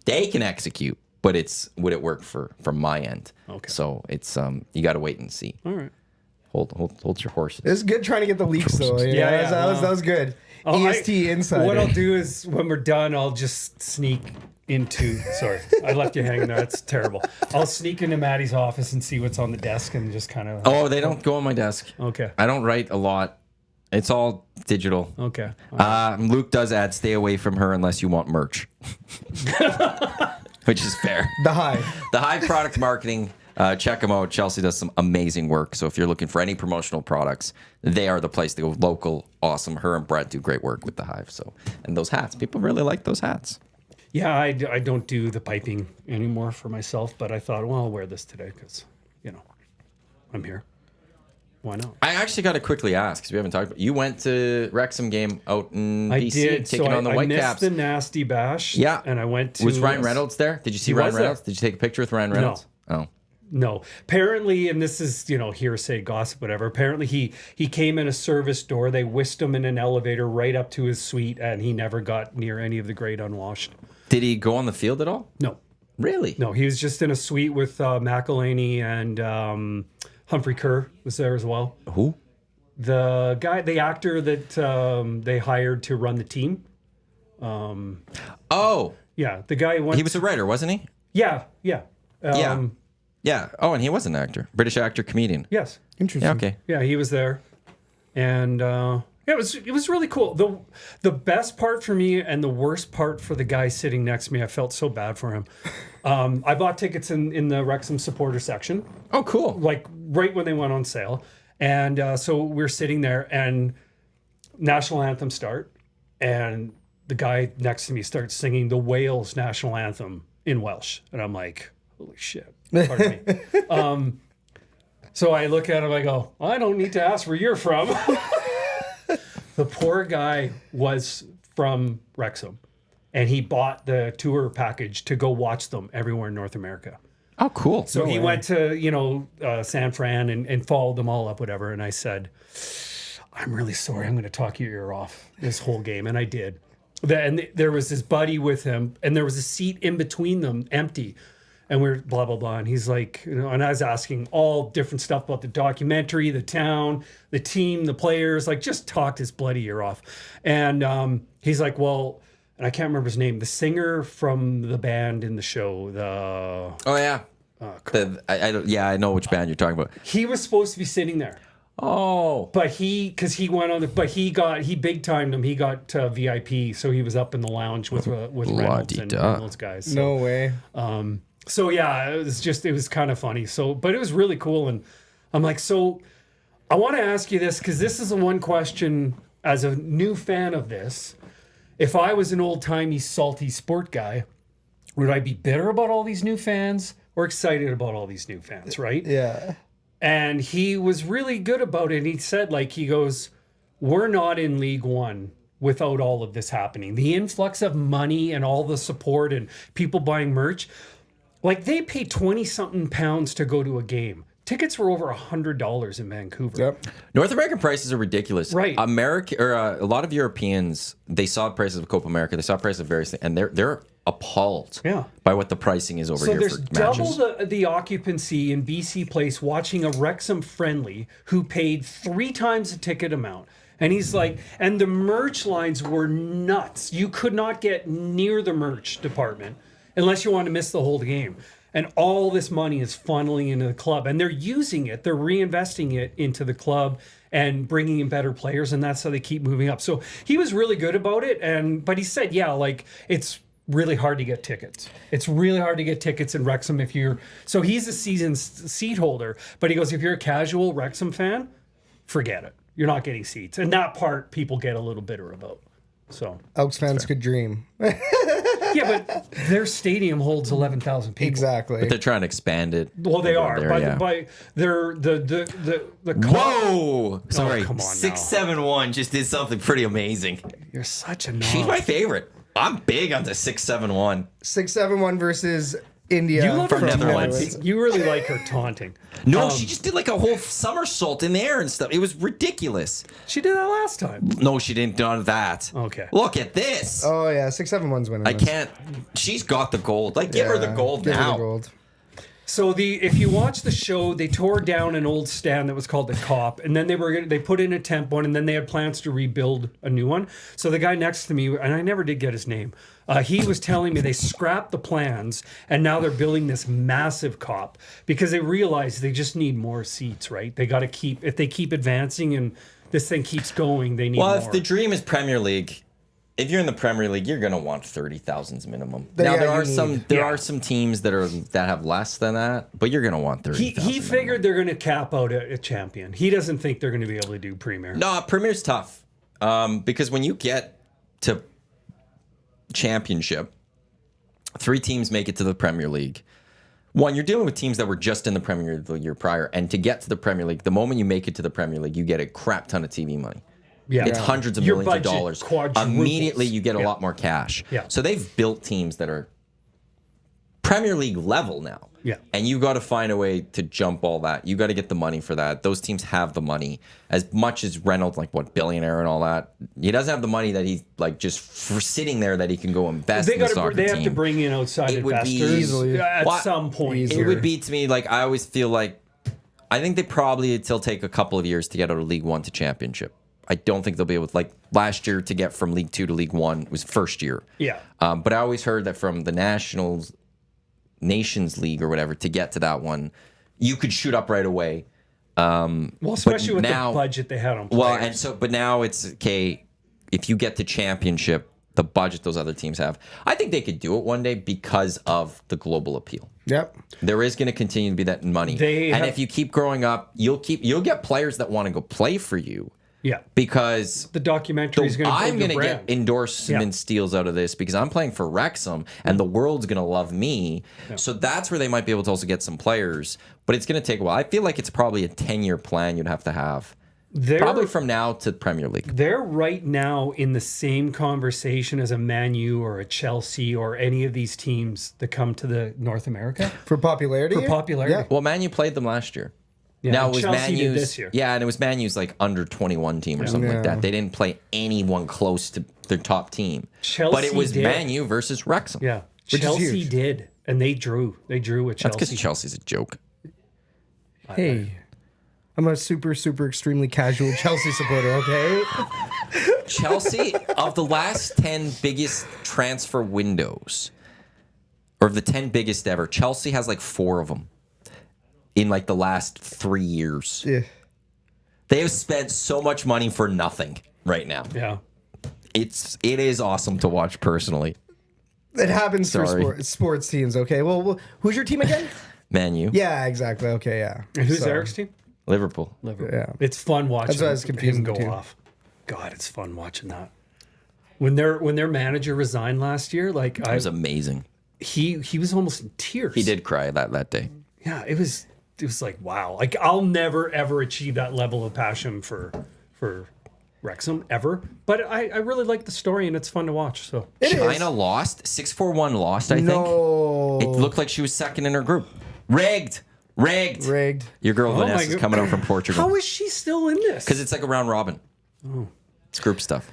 they can execute, but would it work from my end? Okay. So it's you got to wait and see. All right. Hold your horses. It was good trying to get the leaks though. Yeah, That was good. EST inside. What I'll do is when we're done, I'll just sneak into. Sorry, I left you hanging there. That's terrible. I'll sneak into Maddie's office and see what's on the desk and just kind of. Oh, they don't go on my desk. Okay. I don't write a lot. It's all digital. Okay. Luke does add, stay away from her unless you want merch. Which is fair. The Hive. The Hive Product Marketing. Check them out. Chelsea does some amazing work. So if you're looking for any promotional products, they are the place to go. Local, awesome. Her and Brett do great work with the Hive. So, and those hats, people really like those hats. Yeah, I don't do the piping anymore for myself, but I thought, well, I'll wear this today because, I'm here. Why not? I actually got to quickly ask because we haven't talked about. You went to Wrexham game out in I BC, did. taking on the I Whitecaps. missed the Nasty Bash. Yeah, And I went to. Was Ryan Reynolds there? Did you see He Ryan was there. Reynolds? Did you take a picture with Ryan Reynolds? Oh, No. Apparently, and this is, hearsay, gossip, whatever. Apparently, he came in a service door. They whisked him in an elevator right up to his suite, and he never got near any of the great unwashed. Did he go on the field at all? No. Really? No, he was just in a suite with McElhaney and Humphrey Kerr was there as well. Who? The actor that they hired to run the team. Oh. Yeah, the guy He was a writer, wasn't he? Yeah. Yeah. Oh, and he was an actor. British actor, comedian. Yes. Interesting. Yeah, okay. Yeah, he was there. And it was really cool. The best part for me and the worst part for the guy sitting next to me, I felt so bad for him. I bought tickets in the Wrexham supporter section. Oh, cool. Like right when they went on sale. And so we're sitting there and national anthem start. And the guy next to me starts singing the Wales national anthem in Welsh. And I'm like, holy shit. Pardon me. So I look at him, I go, I don't need to ask where you're from. The poor guy was from Wrexham. And he bought the tour package to go watch them everywhere in North America. Oh, cool. So he went to, San Fran and followed them all up, whatever. And I said, I'm really sorry. I'm going to talk your ear off this whole game. And I did. And there was his buddy with him, and there was a seat in between them empty. And we're blah, blah, blah. And he's like, and I was asking all different stuff about the documentary, the town, the team, the players, like just talked his bloody ear off. And he's like, well, and I can't remember his name, the singer from the band in the show, Oh, yeah. I know which band you're talking about. he was supposed to be sitting there. Oh. But he big timed him. He got VIP, so he was up in the lounge with Reynolds and those guys. So, No way. So yeah, it was kind of funny. So, but it was really cool. And I'm like, so I want to ask you this, because this is the one question as a new fan of this. If I was an old timey salty sport guy, would I be bitter about all these new fans or excited about all these new fans? Right? Yeah. And he was really good about it. And he said, he goes, we're not in League One without all of this happening. The influx of money and all the support and people buying merch. They pay 20-something pounds to go to a game. Tickets were over $100 in Vancouver. Yep. North American prices are ridiculous. Right. A lot of Europeans, they saw prices of Copa America, they saw prices of various things, and they're appalled by what the pricing is over here there's for double matches. the occupancy in BC Place watching a Wrexham friendly who paid 3 times the ticket amount. And he's like, and the merch lines were nuts. You could not get near the merch department unless you wanted to miss the whole game. And all this money is funneling into the club. And they're using it. They're reinvesting it into the club and bringing in better players. And that's how they keep moving up. So he was really good about it. But he said, it's really hard to get tickets. It's really hard to get tickets in Wrexham if you're... So he's a season seat holder. But he goes, if you're a casual Wrexham fan, forget it. You're not getting seats. And that part people get a little bitter about. So Elks fans could dream. Yeah, but their stadium holds 11,000 people. Exactly. But they're trying to expand it. Well, they are. There, By the Whoa! Sorry. come on now. 671 just did something pretty amazing. You're such a knob. She's my favorite. I'm big on the 671. 671 versus India. You love from her Netherlands. taunting. You really like her taunting. No, she just did like a whole somersault in the air and stuff. It was ridiculous. She did that last time. No, she didn't do that. Okay. Look at this. Oh yeah, 671's winning. I this. can't. She's got the gold. Give her the gold Give her now. the gold. So if you watch the show, they tore down an old stand that was called the Cop, and then they put in a temp one, and then they had plans to rebuild a new one. So the guy next to me, and I never did get his name, he was telling me they scrapped the plans, and now they're building this massive Cop because they realize they just need more seats, right? They got to if they keep advancing and this thing keeps going, they need more. Well, if the dream is Premier League, if you're in the Premier League, you're gonna want 30,000s minimum. But Now yeah, there you are need- some teams that have less than that, but you're gonna want 30,000. he figured they're going to cap out a champion. He doesn't think they're going to be able to do Premier. No, Premier's tough because when you get to Championship, 3 teams make it to the Premier League. One, you're dealing with teams that were just in the Premier League the year prior, and to get to the Premier League, the moment you make it to the Premier League, you get a crap ton of TV money. Yeah. It's hundreds of Your millions of budget dollars. quadruples. Immediately, you get a lot more cash. Yeah. So they've built teams that are Premier League level now. Yeah. And you got to find a way to jump all that. You got to get the money for that. Those teams have the money. As much as Reynolds, like what, billionaire and all that, he doesn't have the money that he's like just for sitting there that he can go invest in the soccer They team. have to bring in outside It would be investors easily- at some point. It would be to me like I always feel like I think they probably still take a couple of years to get out of League One to Championship. I don't think they'll be able to, like last year to get from League Two to League One was first year. Yeah. But I always heard that from the Nations League or whatever to get to that one, you could shoot up right away. Well, especially with now, the budget they had on players. well, and so, but now it's okay. If you get to Championship, the budget those other teams have, I think they could do it one day because of the global appeal. Yep. There is going to continue to be that money, if you keep growing up, you'll get players that want to go play for you. Yeah. Because the documentary is going to I'm going to get endorsement deals out of this because I'm playing for Wrexham and the world's going to love me. Yeah. So that's where they might be able to also get some players, but it's going to take a while. I feel like it's probably a 10-year plan you'd have to have. Probably from now to Premier League. They're right now in the same conversation as a Man U or a Chelsea or any of these teams that come to the North America. For popularity? For popularity. Yeah. Well, Man U played them last year. Yeah, now it was Chelsea Man did U's this year. Yeah, and it was Man U's like under 21 team or something like that. They didn't play anyone close to their top team. Chelsea but it was did. Man U versus Wrexham. Yeah. Which is Chelsea huge. did, and they drew. They drew with Chelsea. That's because Chelsea's a joke. Hey, I'm a super, super extremely casual Chelsea supporter, okay? Chelsea, of the last 10 biggest transfer windows, or of the 10 biggest ever, Chelsea has like 4 of them in like the last 3 years. Yeah. They have spent so much money for nothing right now. Yeah. It is awesome to watch personally. It happens Sorry. for sports teams, okay? Well, who's your team again? Man U. Yeah, exactly. Okay, yeah. And who's So, Eric's team? Liverpool. Yeah. It's fun watching. That's why I was confusing him go the two. off. God, it's fun watching that. When their manager resigned last year, like It was amazing. he was almost in tears. He did cry that day. Yeah, it was like wow. Like I'll never ever achieve that level of passion for Wrexham ever. But I really like the story and it's fun to watch. So China lost. 6-4-1 lost, I think. No. It looked like she was second in her group. Rigged. Your girl my Vanessa's God. coming out from Portugal. how is she still in this? Because it's like a round robin. It's group stuff.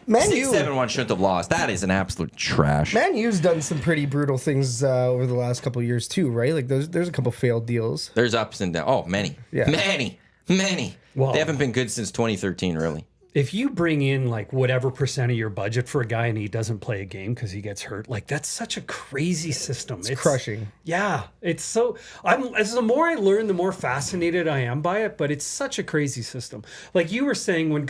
Man U. 6-7-1 shouldn't have lost. That is an absolute trash. Man U's done some pretty brutal things over the last couple of years too, right? Like there's a couple failed deals. There's ups and downs. Oh, many. Yeah. Many. Well- They haven't been good since 2013, really. if you bring in like whatever percent of your budget for a guy and he doesn't play a game because he gets hurt, like that's such a crazy system. It's crushing. Yeah, it's so. As the more I learn, the more fascinated I am by it. But it's such a crazy system. Like you were saying, when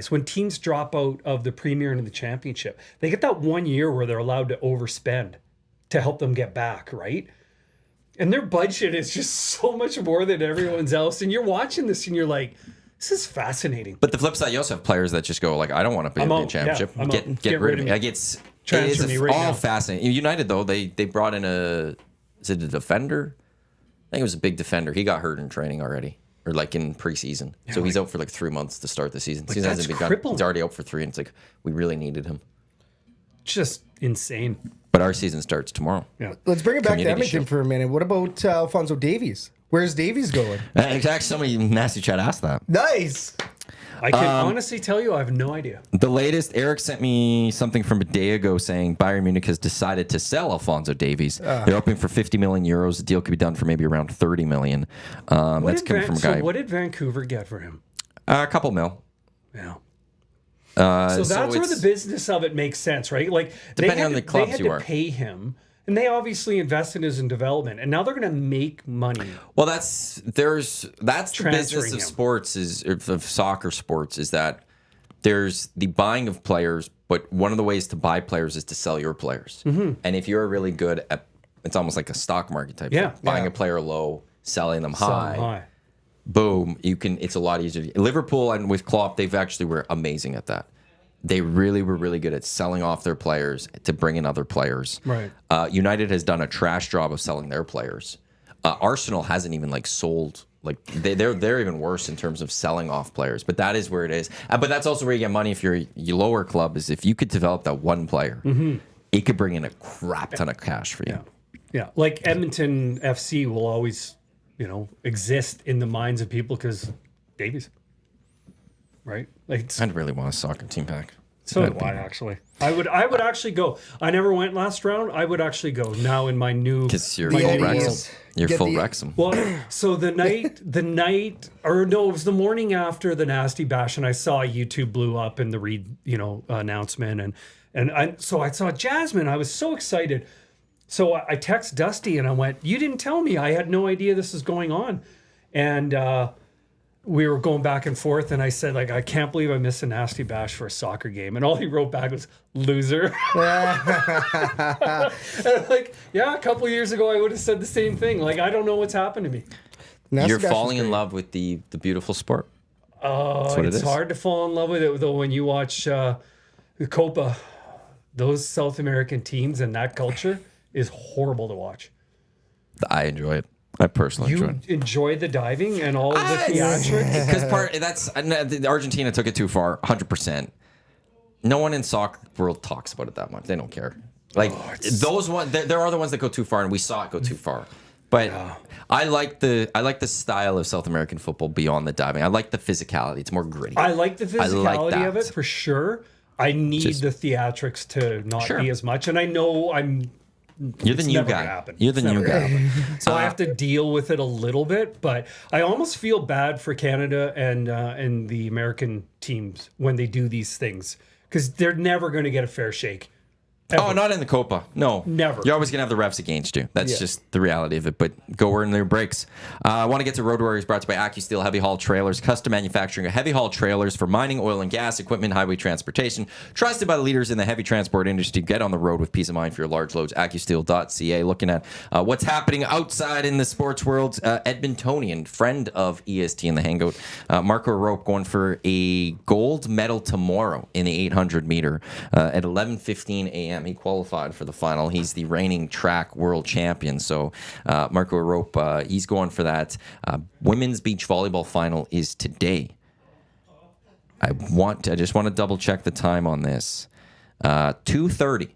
when teams drop out of the Premier into the Championship, they get that 1 year where they're allowed to overspend to help them get back, right? And their budget is just so much more than everyone's else. And you're watching this and you're like, this is fascinating. But the flip side, you also have players that just go like, I don't want to play in the out. championship. Yeah, I'm out. Get rid of me. Like it's Transfer me right all now. fascinating. United though, they brought in is it a defender? I think it was a big defender. He got hurt in training already, or like in preseason. So he's out for like 3 months to start the season. Season that's hasn't begun. crippling. He's already out for 3, and it's like we really needed him. Just insane. But our season starts tomorrow. Yeah. Let's bring it back to Community Edmonton shield. for a minute. What about Alphonso Davies? Where's Davies going? Actually, somebody in Nasty Chat asked that. Nice. I can honestly tell you, I have no idea. The latest, Eric sent me something from a day ago saying Bayern Munich has decided to sell Alphonso Davies. They're hoping for 50 million euros. The deal could be done for maybe around 30 million. That's coming from a guy. So what did Vancouver get for him? A couple mil. Yeah. So So that's where it's- the business of it makes sense, right? Like Depending on the clubs they had you to are. pay him, and they obviously invested in his development, and now they're going to make money. Well, that's the business Transferring of him. sports of soccer sports is that there's the buying of players, but one of the ways to buy players is to sell your players. Mm-hmm. And if you're really good at, it's almost like a stock market type Yeah. thing. Buying Yeah. a player low, selling them So high. high. Boom, it's a lot easier. Liverpool and with Klopp, they've actually were amazing at that. They really were really good at selling off their players to bring in other players. Right. United has done a trash job of selling their players. Arsenal hasn't even like sold. Like they're even worse in terms of selling off players. But that is where it is. But that's also where you get money if you're a lower club. Is if you could develop that one player. Mm-hmm. it could bring in a crap ton of cash for you. Yeah. Like Edmonton FC will always, exist in the minds of people because Davies. Right? Like I'd really want a soccer team back. So do I, actually. I would actually go. I never went last round. I would actually go now in my new. Because you're The full Eddies. Wrexham. You're Get full the- Wrexham. Well, so it was the morning after the Nasty Bash, and I saw YouTube blew up in the Reed, announcement, so I saw Jasmine. I was so excited. So I text Dusty and I went, "You didn't tell me. I had no idea this was going on," and we were going back and forth, and I said, like, I can't believe I missed a Nasty Bash for a soccer game. And all he wrote back was, loser. And I'm like, yeah, a couple of years ago, I would have said the same thing. Like, I don't know what's happened to me. Nasty You're Bash falling is in great. love with the beautiful sport. Oh, what it it's is. hard to fall in love with it, though, when you watch the Copa. Those South American teams and that culture is horrible to watch. I enjoy it. I personally enjoy You it. enjoy the diving and all of the theatrics? Because Argentina took it too far, 100%. No one in soccer world talks about it that much. They don't care. Like those ones, there are the ones that go too far, and we saw it go too far. But I like the style of South American football beyond the diving. I like the physicality. It's more gritty. I like the physicality of that. it for sure. I need the theatrics to not be as much, and I know You're the it's new never guy. gonna happen. You're the It's new never guy. gonna happen. So I have to deal with it a little bit, but I almost feel bad for Canada and the American teams when they do these things because they're never going to get a fair shake. Oh, not in the Copa. No. Never. You're always going to have the refs against you. That's just the reality of it. But go earn their breaks. I want to get to Road Warriors, brought to you by AccuSteel Heavy Haul Trailers, custom manufacturing of heavy haul trailers for mining, oil and gas, equipment, highway transportation. Trusted by the leaders in the heavy transport industry. Get on the road with peace of mind for your large loads. AccuSteel.ca. Looking at what's happening outside in the sports world. Edmontonian, friend of EST in the Hangout, Marco Rope going for a gold medal tomorrow in the 800 meter at 11:15 a.m. He qualified for the final. He's the reigning track world champion. So Marco Rope, he's going for that. Women's beach volleyball final is today. I just want to double check the time on this. 2:30.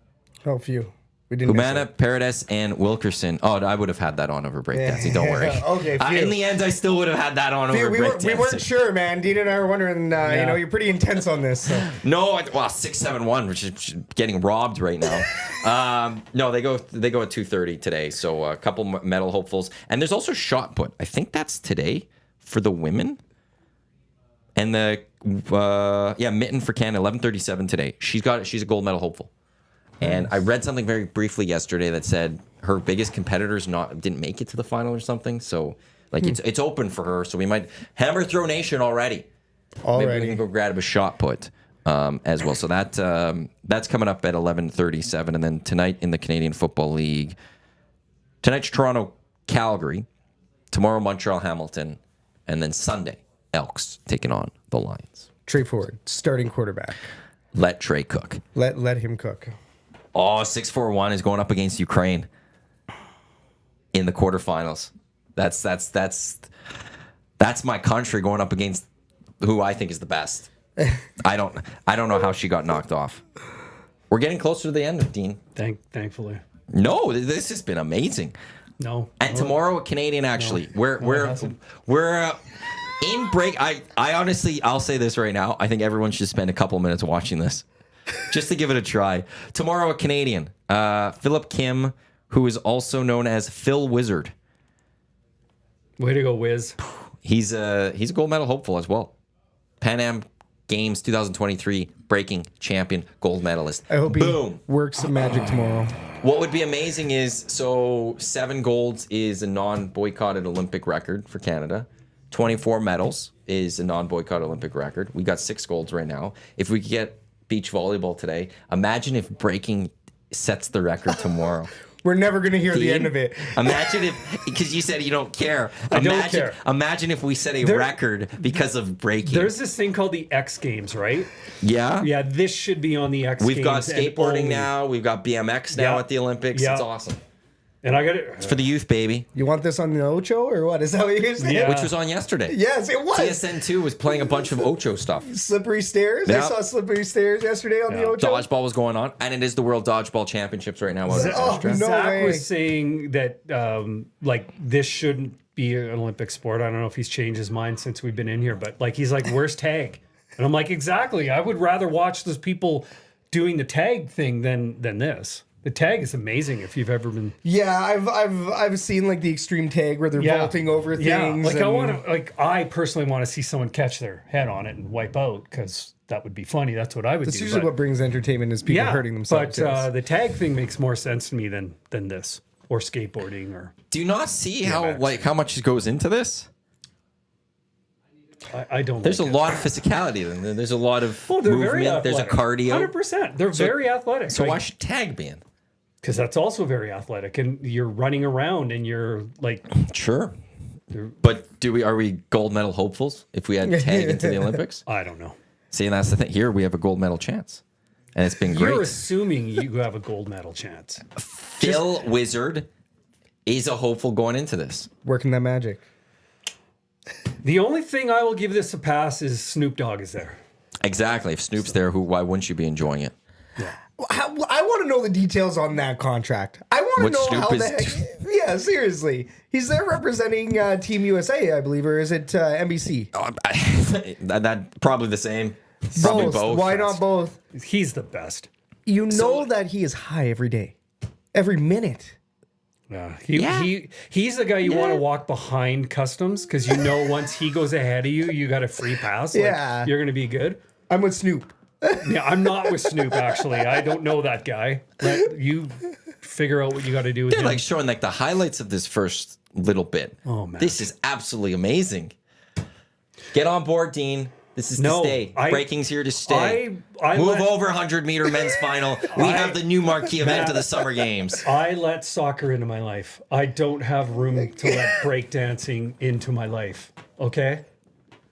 Oh, phew. We didn't. Humana, Paradise, and Wilkerson. Oh, I would have had that on over breakdancing. Don't worry. Okay, phew. In the end, I still would have had that on over We breakdancing. weren't sure, man. Dean and I were wondering. You're pretty intense on this. So. No, 671, which is getting robbed right now. No, they go at 2:30 today. So a couple medal hopefuls, and there's also shot put. I think that's today for the women. And the mitten for Canada 11:37 today. She's a gold medal hopeful. And I read something very briefly yesterday that said her biggest competitors didn't make it to the final or something. So it's open for her. So we might Hammer Throw Nation already. Maybe we can go grab a shot put as well. So that's coming up at 11:37, and then tonight in the Canadian Football League, tonight's Toronto Calgary, tomorrow Montreal Hamilton, and then Sunday Elks taking on the Lions. Trey Ford, starting quarterback. Let Trey cook. Let him cook. Oh, 641 is going up against Ukraine in the quarterfinals. That's my country going up against who I think is the best. I don't know how she got knocked off. We're getting closer to the end, Dean. Thankfully. No, this has been amazing. No. And tomorrow, a Canadian actually. We're in break. I honestly, I'll say this right now. I think everyone should spend a couple minutes watching this. Just to give it a try. Tomorrow, a Canadian, Philip Kim, who is also known as Phil Wizard. Way to go, Wiz. He's a gold medal hopeful as well. Pan Am Games 2023 breaking champion, gold medalist. I hope Boom. he works some magic tomorrow. What would be amazing is 7 golds is a non-boycotted Olympic record for Canada. 24 medals is a non-boycott Olympic record. We got 6 golds right now. If we could get beach volleyball today, imagine if breaking sets the record tomorrow. We're never going to hear the end of it. Imagine if, because you said you don't care. don't care. Imagine if we set a record because of breaking. There's this thing called the X Games, right? Yeah. Yeah, this should be on the X Games. We've got and skateboarding only. now. We've got BMX now Yeah. at the Olympics. Yeah. It's awesome. And I got It's for the youth, baby. You want this on the Ocho or what? Is that what you're saying? Yeah. Which was on yesterday. Yes, it was. TSN2 was playing a bunch of Ocho stuff. Slippery Stairs. Yeah. I saw Slippery Stairs yesterday on the Ocho. Dodgeball was going on, and it is the World Dodgeball Championships right now. Oh, no Zach way. was saying that like this shouldn't be an Olympic sport. I don't know if he's changed his mind since we've been in here, but like he's like, where's tag? And I'm like, exactly. I would rather watch those people doing the tag thing than this. The tag is amazing if you've ever been. Yeah, I've seen like the extreme tag where they're vaulting over things. Yeah, like and- I personally want to see someone catch their head on it and wipe out because that would be funny. That's what I would That's do. usually but- what brings entertainment is people hurting themselves. But yes. the tag thing makes more sense to me than this or skateboarding or. Do you not see how much goes into this? I don't. There's like a lot of physicality. There's a lot of they're very movement. There's a athletic. cardio. 100%. They're very athletic. So why should tag be in? Because that's also very athletic, and you're running around, and you're like, Sure. But are we gold medal hopefuls if we had tag into the Olympics? I don't know. See, and that's the thing. Here we have a gold medal chance. And it's been great. You're assuming you have a gold medal chance. Phil Wizard is a hopeful going into this. Working that magic. The only thing I will give this a pass is Snoop Dogg is there. Exactly. If Snoop's there, why wouldn't you be enjoying it? I want to know the details on that contract. I want to What know Snoop how is- the heck. Yeah, seriously. He's there representing Team USA, I believe, or is it NBC? That probably the same. Probably both. Why not both? He's the best. You know that he is high every day, every minute. He's the guy you want to walk behind customs because you know once he goes ahead of you, you got a free pass. Like, Yeah. you're gonna be good. I'm with Snoop. Yeah, I'm not with Snoop actually. I don't know that guy. Let you figure out what you got to do with They're him. like showing like the highlights of this first little bit. Oh, man. This is absolutely amazing. Get on board, Dean. This is to stay. Breaking's here to stay. I Move over 100-meter men's final. We have the new marquee event of the Summer Games. I let soccer into my life. I don't have room to let breakdancing into my life. Okay.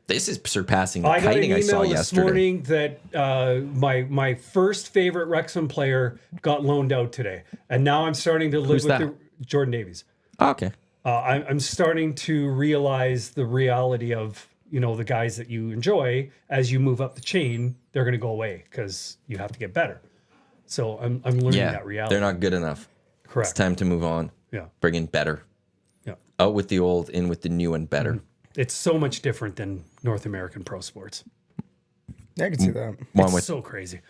This is surpassing the I got an kiting I saw email this yesterday. morning that my first favorite Wrexham player got loaned out today, and now I'm starting to live Who's with that? Jordan Davies. Oh, okay. I'm starting to realize the reality of the guys that you enjoy as you move up the chain. They're going to go away because you have to get better. So I'm learning that reality. They're not good enough. Correct. It's time to move on. Yeah. Bring in better. Yeah. Out with the old, in with the new and better. It's so much different than North American pro sports. Yeah, I can see that. One It's with so crazy.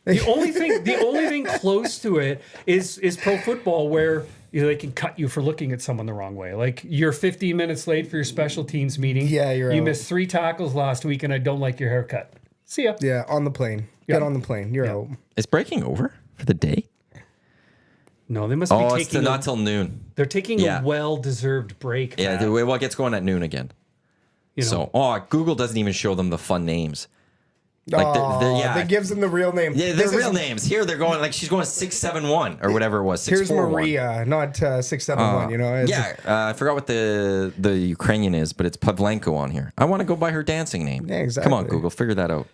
The only thing close to it is pro football where they can cut you for looking at someone the wrong way. Like you're 15 minutes late for your special teams meeting. Yeah, you're You out. missed 3 tackles last week, and I don't like your haircut. See ya. Yeah, on the plane. Get on the plane. You're out. Is breaking over for the day? No, they must be Oh, it's taking not till noon. they're taking Yeah. a well-deserved break. Yeah, Matt. well, it gets going at noon again. You know, So, Google doesn't even show them the fun names. That gives them the real name. Yeah, This they're real is- names. Here they're going she's going 671 or whatever it was. Here's 641. Maria, not 671. It's- Yeah, I forgot what the Ukrainian is, but it's Pavlenko on here. I want to go by her dancing name. Yeah, Come on, exactly. Google, figure that out.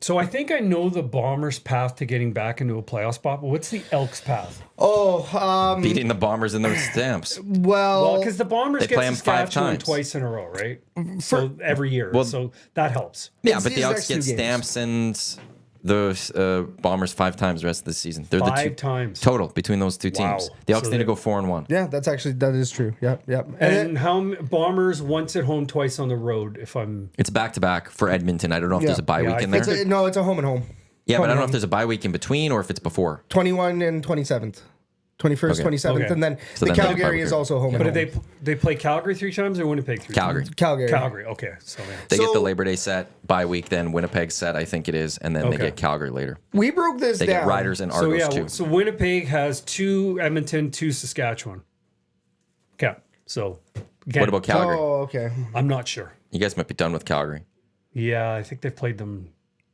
So I think I know the Bombers' path to getting back into a playoff spot, but what's the Elks' path? beating the Bombers in their stamps. Well, because the Bombers They get play 'em 5 Saskatchewan times. twice in a row, right? So every year. So that helps. Yeah, It's but the these Elks next two get games. stamps and the Bombers 5 times the rest of the season. They're the 5 two times. total between those two teams. Wow. The Elks So need to they- go 4-1. Yeah, that is true. Yep. And Bombers once at home, twice on the road. If I'm It's back to back for Edmonton. I don't know if Yeah. there's a bye Yeah, week I in think there. it's a home and home. Yeah, but I don't know if 21. there's a bye week in between or if it's before. 21 and 27th. 21st, Okay. 27th, Okay. and then So the then they Calgary have is Calgary. also home and But home. did they play Calgary 3 times or Winnipeg 3 Calgary. times? Calgary. Calgary. Okay. So yeah. They get the So- Labor Day set, bye week, then Winnipeg set, I think it is, and then they Okay. get Calgary later. We broke this They down. get Riders and So Argos yeah. too. So Winnipeg has 2 Edmonton, 2 Saskatchewan. Okay. So again, What about Calgary? Oh, okay. I'm not sure. You guys might be done with Calgary. Yeah, I think they've played them.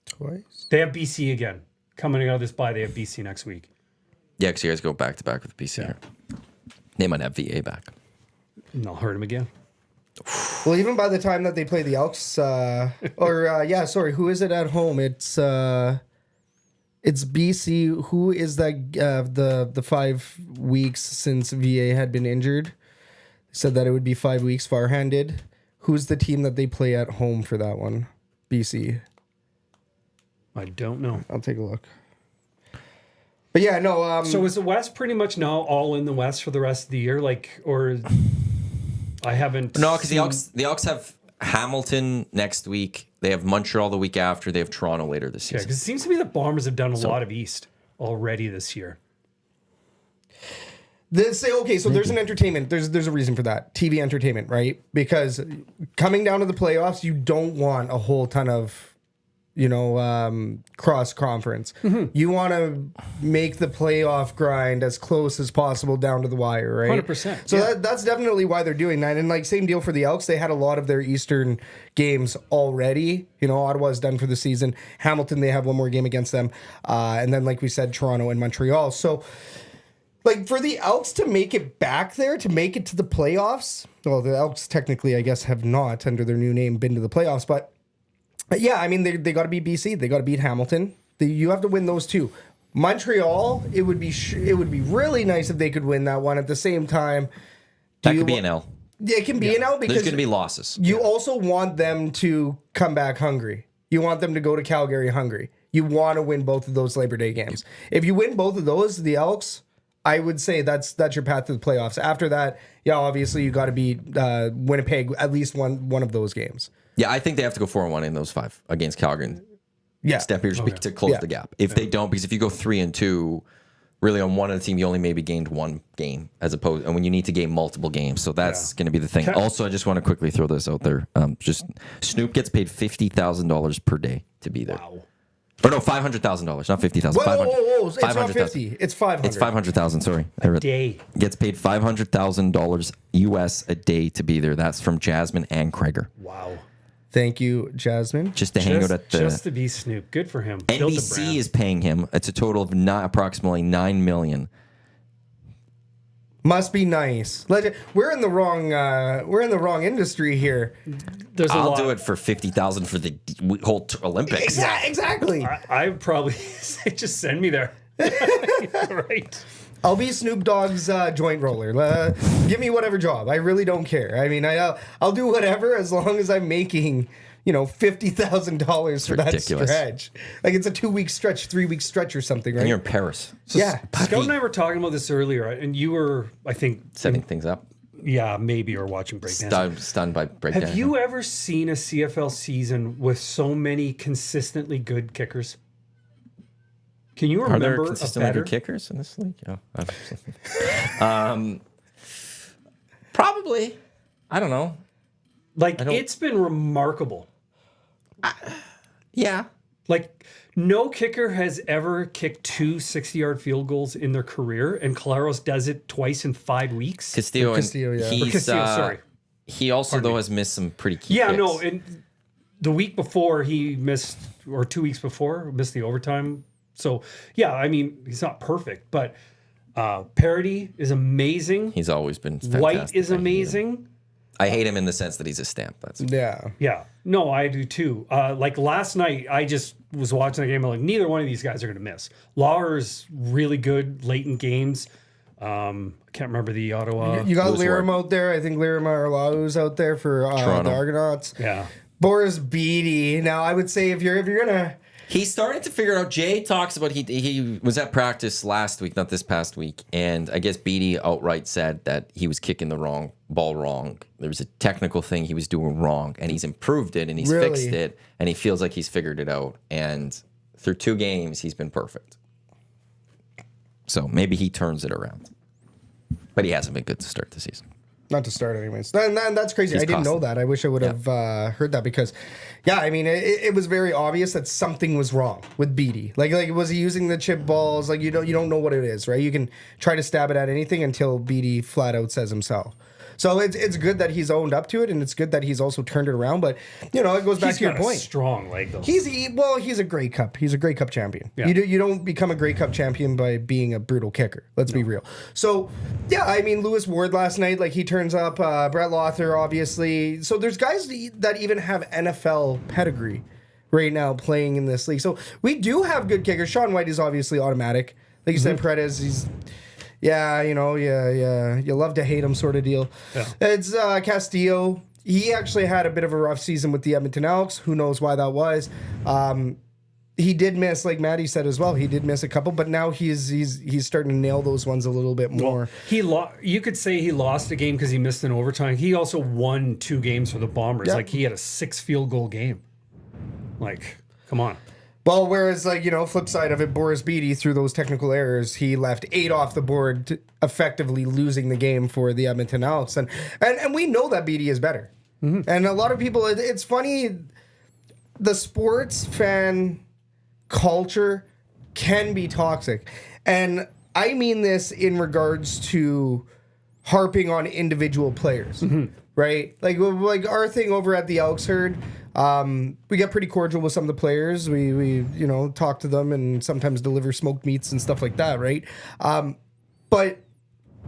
Twice. They have BC again coming out of this bye. They have BC next week. Yeah, because you guys go back to back with BC. Yeah. They might have VA back. And I'll hurt them again. Well, even by the time that they play the Elks, who is it at home? It's It's BC. Who is that? The 5 weeks since VA had been injured. Said that it would be 5 weeks. Farhan did. Who's the team that they play at home for that one? BC. I don't know. I'll take a look. But yeah, no. So is the West pretty much now all in the West for the rest of the year? Like, or I haven't. No, because the Elks have Hamilton next week. They have Montreal the week after. They have Toronto later this Yeah, season. because it seems to me the Bombers have done a lot of East already this year. So there's an entertainment. There's a reason for that. TV entertainment, right? Because coming down to the playoffs, you don't want a whole ton of, cross conference. Mm-hmm. You want to make the playoff grind as close as possible down to the wire, right? 100%. So that's definitely why they're doing that. And like same deal for the Elks. They had a lot of their Eastern games already. Ottawa's done for the season. Hamilton, they have one more game against them. And then, like we said, Toronto and Montreal. So like for the Elks to make it back there, to make it to the playoffs, well, the Elks technically, I guess, have not under their new name been to the playoffs, but yeah, I mean, they got to beat BC. They got to beat Hamilton. You have to win those two. Montreal, it would be really nice if they could win that one. At the same time, That could be an L. It can be an L because There's going to be losses. you also want them to come back hungry. You want them to go to Calgary hungry. You want to win both of those Labor Day games. If you win both of those, the Elks, I would say that's your path to the playoffs. After that, yeah, obviously you got to beat Winnipeg at least one of those games. Yeah, I think they have to go 4-1 in those 5 against Calgary. Yeah. To close the gap. If they don't, because if you go 3-2, really on one of the team, you only maybe gained one game as opposed, and when you need to gain multiple games, so that's going to be the thing. Also, I just want to quickly throw this out there. Just Snoop gets paid $50,000 per day to be there. Wow. Or no, $500,000, not $50,000. Whoa. It's not 50. It's 500. It's $500,000. Sorry, A day. Gets paid $500,000 US a day to be there. That's from Jasmine and Krieger. Wow. Thank you, Jasmine. Just to hang out at the Just to be Snoop. Good for him. Built a NBC brand. is paying him. It's a total of approximately $9 million. Must be nice. We're in the wrong industry here. There's a I'll lot. do it for $50,000 for the whole Olympics. Exactly. I would probably say just send me there. Right. I'll be Snoop Dogg's joint roller. Give me whatever job. I really don't care. I mean, I'll do whatever as long as I'm making, $50,000 for that ridiculous. stretch. Like it's a 2-week stretch, 3-week stretch or something, right? And you're in Paris. Yeah. Scout and I were talking about this earlier, and you were, I think, Setting things up. yeah, maybe, or watching breakdance. Stunned by breakdown. Have you ever seen a CFL season with so many consistently good kickers? Can you Are remember there a consistently better? good kickers in this league? Probably. I don't know. Like, it's been remarkable. Yeah. Like, no kicker has ever kicked 2 60-yard field goals in their career, and Claros does it twice in 5 weeks. Castillo, yeah. He's, Castillo, sorry. He also, though, has missed some pretty key Yeah, kicks. no, and the week before he missed, or 2 weeks before, missed the overtime. So, yeah, I mean, he's not perfect, but Parody is amazing. He's always been fantastic. White is amazing. I hate him in the sense that he's a stamp. That's Yeah. Yeah, no, I do too. Like last night, I just was watching the game. I'm like, neither one of these guys are going to miss. Lauer's really good late in games. I can't remember the Ottawa. You got Lewis Liram Ward. out there. I think Liram Arlau's out there for the Toronto. Argonauts. Yeah. Boris Beatty. Now, I would say if you're gonna. He's starting to figure it out. Jay talks about he was at practice last week, not this past week, and I guess Beatty outright said that he was kicking the ball wrong. There was a technical thing he was doing wrong, and he's improved it and he's Really? fixed it, and he feels like he's figured it out. And through 2 games, he's been perfect. So maybe he turns it around, but he hasn't been good to start the season. Not to start, anyways. That's crazy. He's I didn't know costly. that. I wish I would have heard that because, yeah, I mean, it was very obvious that something was wrong with Beatty. Like was he using the chip balls? Like you don't know what it is, right? You can try to stab it at anything until Beatty flat out says himself. So it's good that he's owned up to it, and it's good that he's also turned it around. But it goes back He's to your got a point. strong leg, though. He's a Grey Cup. He's a Grey Cup champion. Yeah. You don't become a Grey Cup champion by being a brutal kicker. Let's be real. So yeah, I mean Lewis Ward last night, like he turns up. Brett Lothar, obviously. So there's guys that even have NFL pedigree, right now playing in this league. So we do have good kickers. Sean White is obviously automatic. Like you said, Paredes, he's, you love to hate him sort of deal. Yeah. It's Castillo. He actually had a bit of a rough season with the Edmonton Elks. Who knows why that was. He did miss, like Maddie said as well, he did miss a couple, but now he's starting to nail those ones a little bit more. Well, you could say he lost a game because he missed an overtime. He also won 2 games for the Bombers. Like, he had a 6 field goal game. Like, come on. Well, whereas, like, flip side of it, Boris Beatty, through those technical errors, he left 8 off the board, effectively losing the game for the Edmonton Elks. And we know that Beatty is better. Mm-hmm. And a lot of people, it's funny, the sports fan culture can be toxic. And I mean this in regards to harping on individual players, right? Like our thing over at the Elks Herd, we get pretty cordial with some of the players. We talk to them and sometimes deliver smoked meats and stuff like that, right? But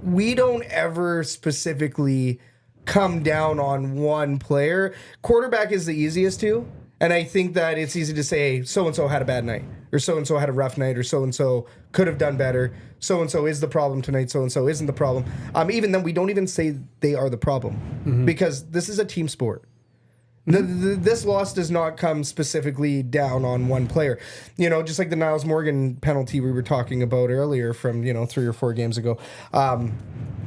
we don't ever specifically come down on one player. Quarterback is the easiest to. And I think that it's easy to say so-and-so had a bad night, or so-and-so had a rough night, or so-and-so could have done better. So-and-so is the problem tonight, so-and-so isn't the problem. Even then, we don't even say they are the problem because this is a team sport. This loss does not come specifically down on one player. Just like the Niles Morgan penalty we were talking about earlier from, 3 or 4 games ago.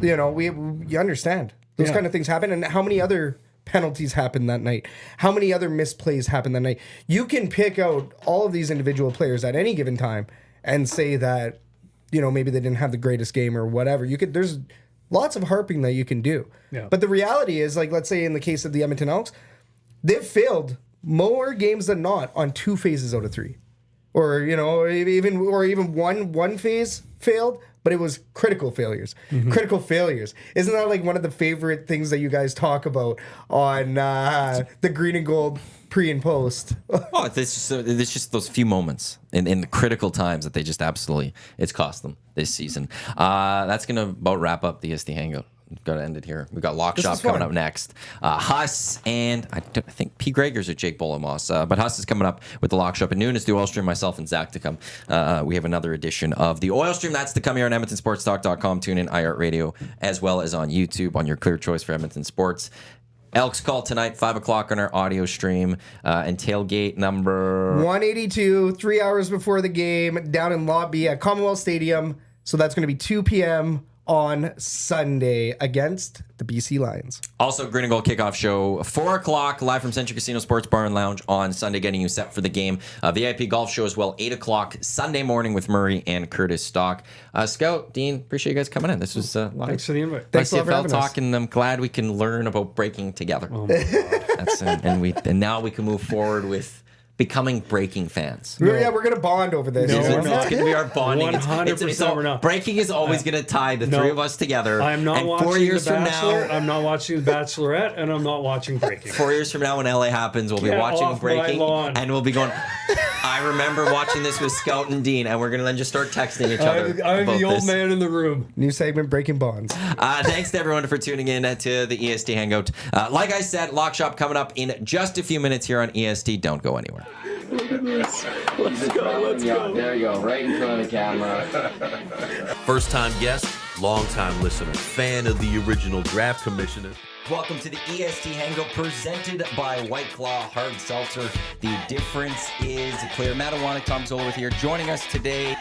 You understand. Those kind of things happen. And how many other penalties happened that night? How many other misplays happened that night? You can pick out all of these individual players at any given time and say that, maybe they didn't have the greatest game or whatever. There's lots of harping that you can do. Yeah. But the reality is, like, let's say in the case of the Edmonton Elks, they've failed more games than not on 2 phases out of 3. Or, even one phase failed, but it was critical failures. Critical failures. Isn't that like one of the favorite things that you guys talk about on the Green and Gold pre and post? It's just those few moments in the critical times that they just absolutely, it's cost them this season. That's going to about wrap up the EST Hangout. We've got to end it here. We've got Lock Shop coming up next. Huss and I think P. Gregors or Jake Bolamos. But Huss is coming up with the Lock Shop at noon. It's the Oil Stream, myself and Zach to come. We have another edition of the Oil Stream. That's to come here on EdmontonSportsTalk.com. Tune in, iHeartRadio, as well as on YouTube on your clear choice for Edmonton Sports. Elks Call tonight, 5 o'clock on our audio stream. And tailgate number 182, 3 hours before the game, down in Lot B at Commonwealth Stadium. So that's going to be 2 p.m. on Sunday against the BC Lions. Also, Green and Gold kickoff show, 4 o'clock, live from Century Casino Sports Bar and Lounge on Sunday, getting you set for the game. VIP golf show as well, 8 o'clock Sunday morning with Murray and Curtis Stock. Scout, Dean, appreciate you guys coming in. This was thanks for the invite. Thanks for having talk, and I'm glad we can learn about breaking together. Oh my God. and now we can move forward with becoming breaking fans. Yeah, we're going to bond over this. No, it's going to be our bonding. 100% we're not. Breaking is always going to tie the three of us together. I'm not watching 4 years The Bachelor, I'm not watching The Bachelorette, and I'm not watching Breaking. 4 years from now when LA happens, we'll be watching Breaking, and we'll be going, I remember watching this with Scout and Dean, and we're going to then just start texting each other. I'm the old man in the room. New segment, Breaking Bonds. Thanks to everyone for tuning in to the EST Hangout. Like I said, Lock Shop coming up in just a few minutes here on EST. Don't go anywhere. Look at this. Let's go. There you go, right in front of the camera. First-time guest, long-time listener, fan of the original draft commissioner. Welcome to the EST Hangout presented by White Claw Hard Seltzer. The difference is clear. Matt Iwanyk, Tom Zola with here, joining us today.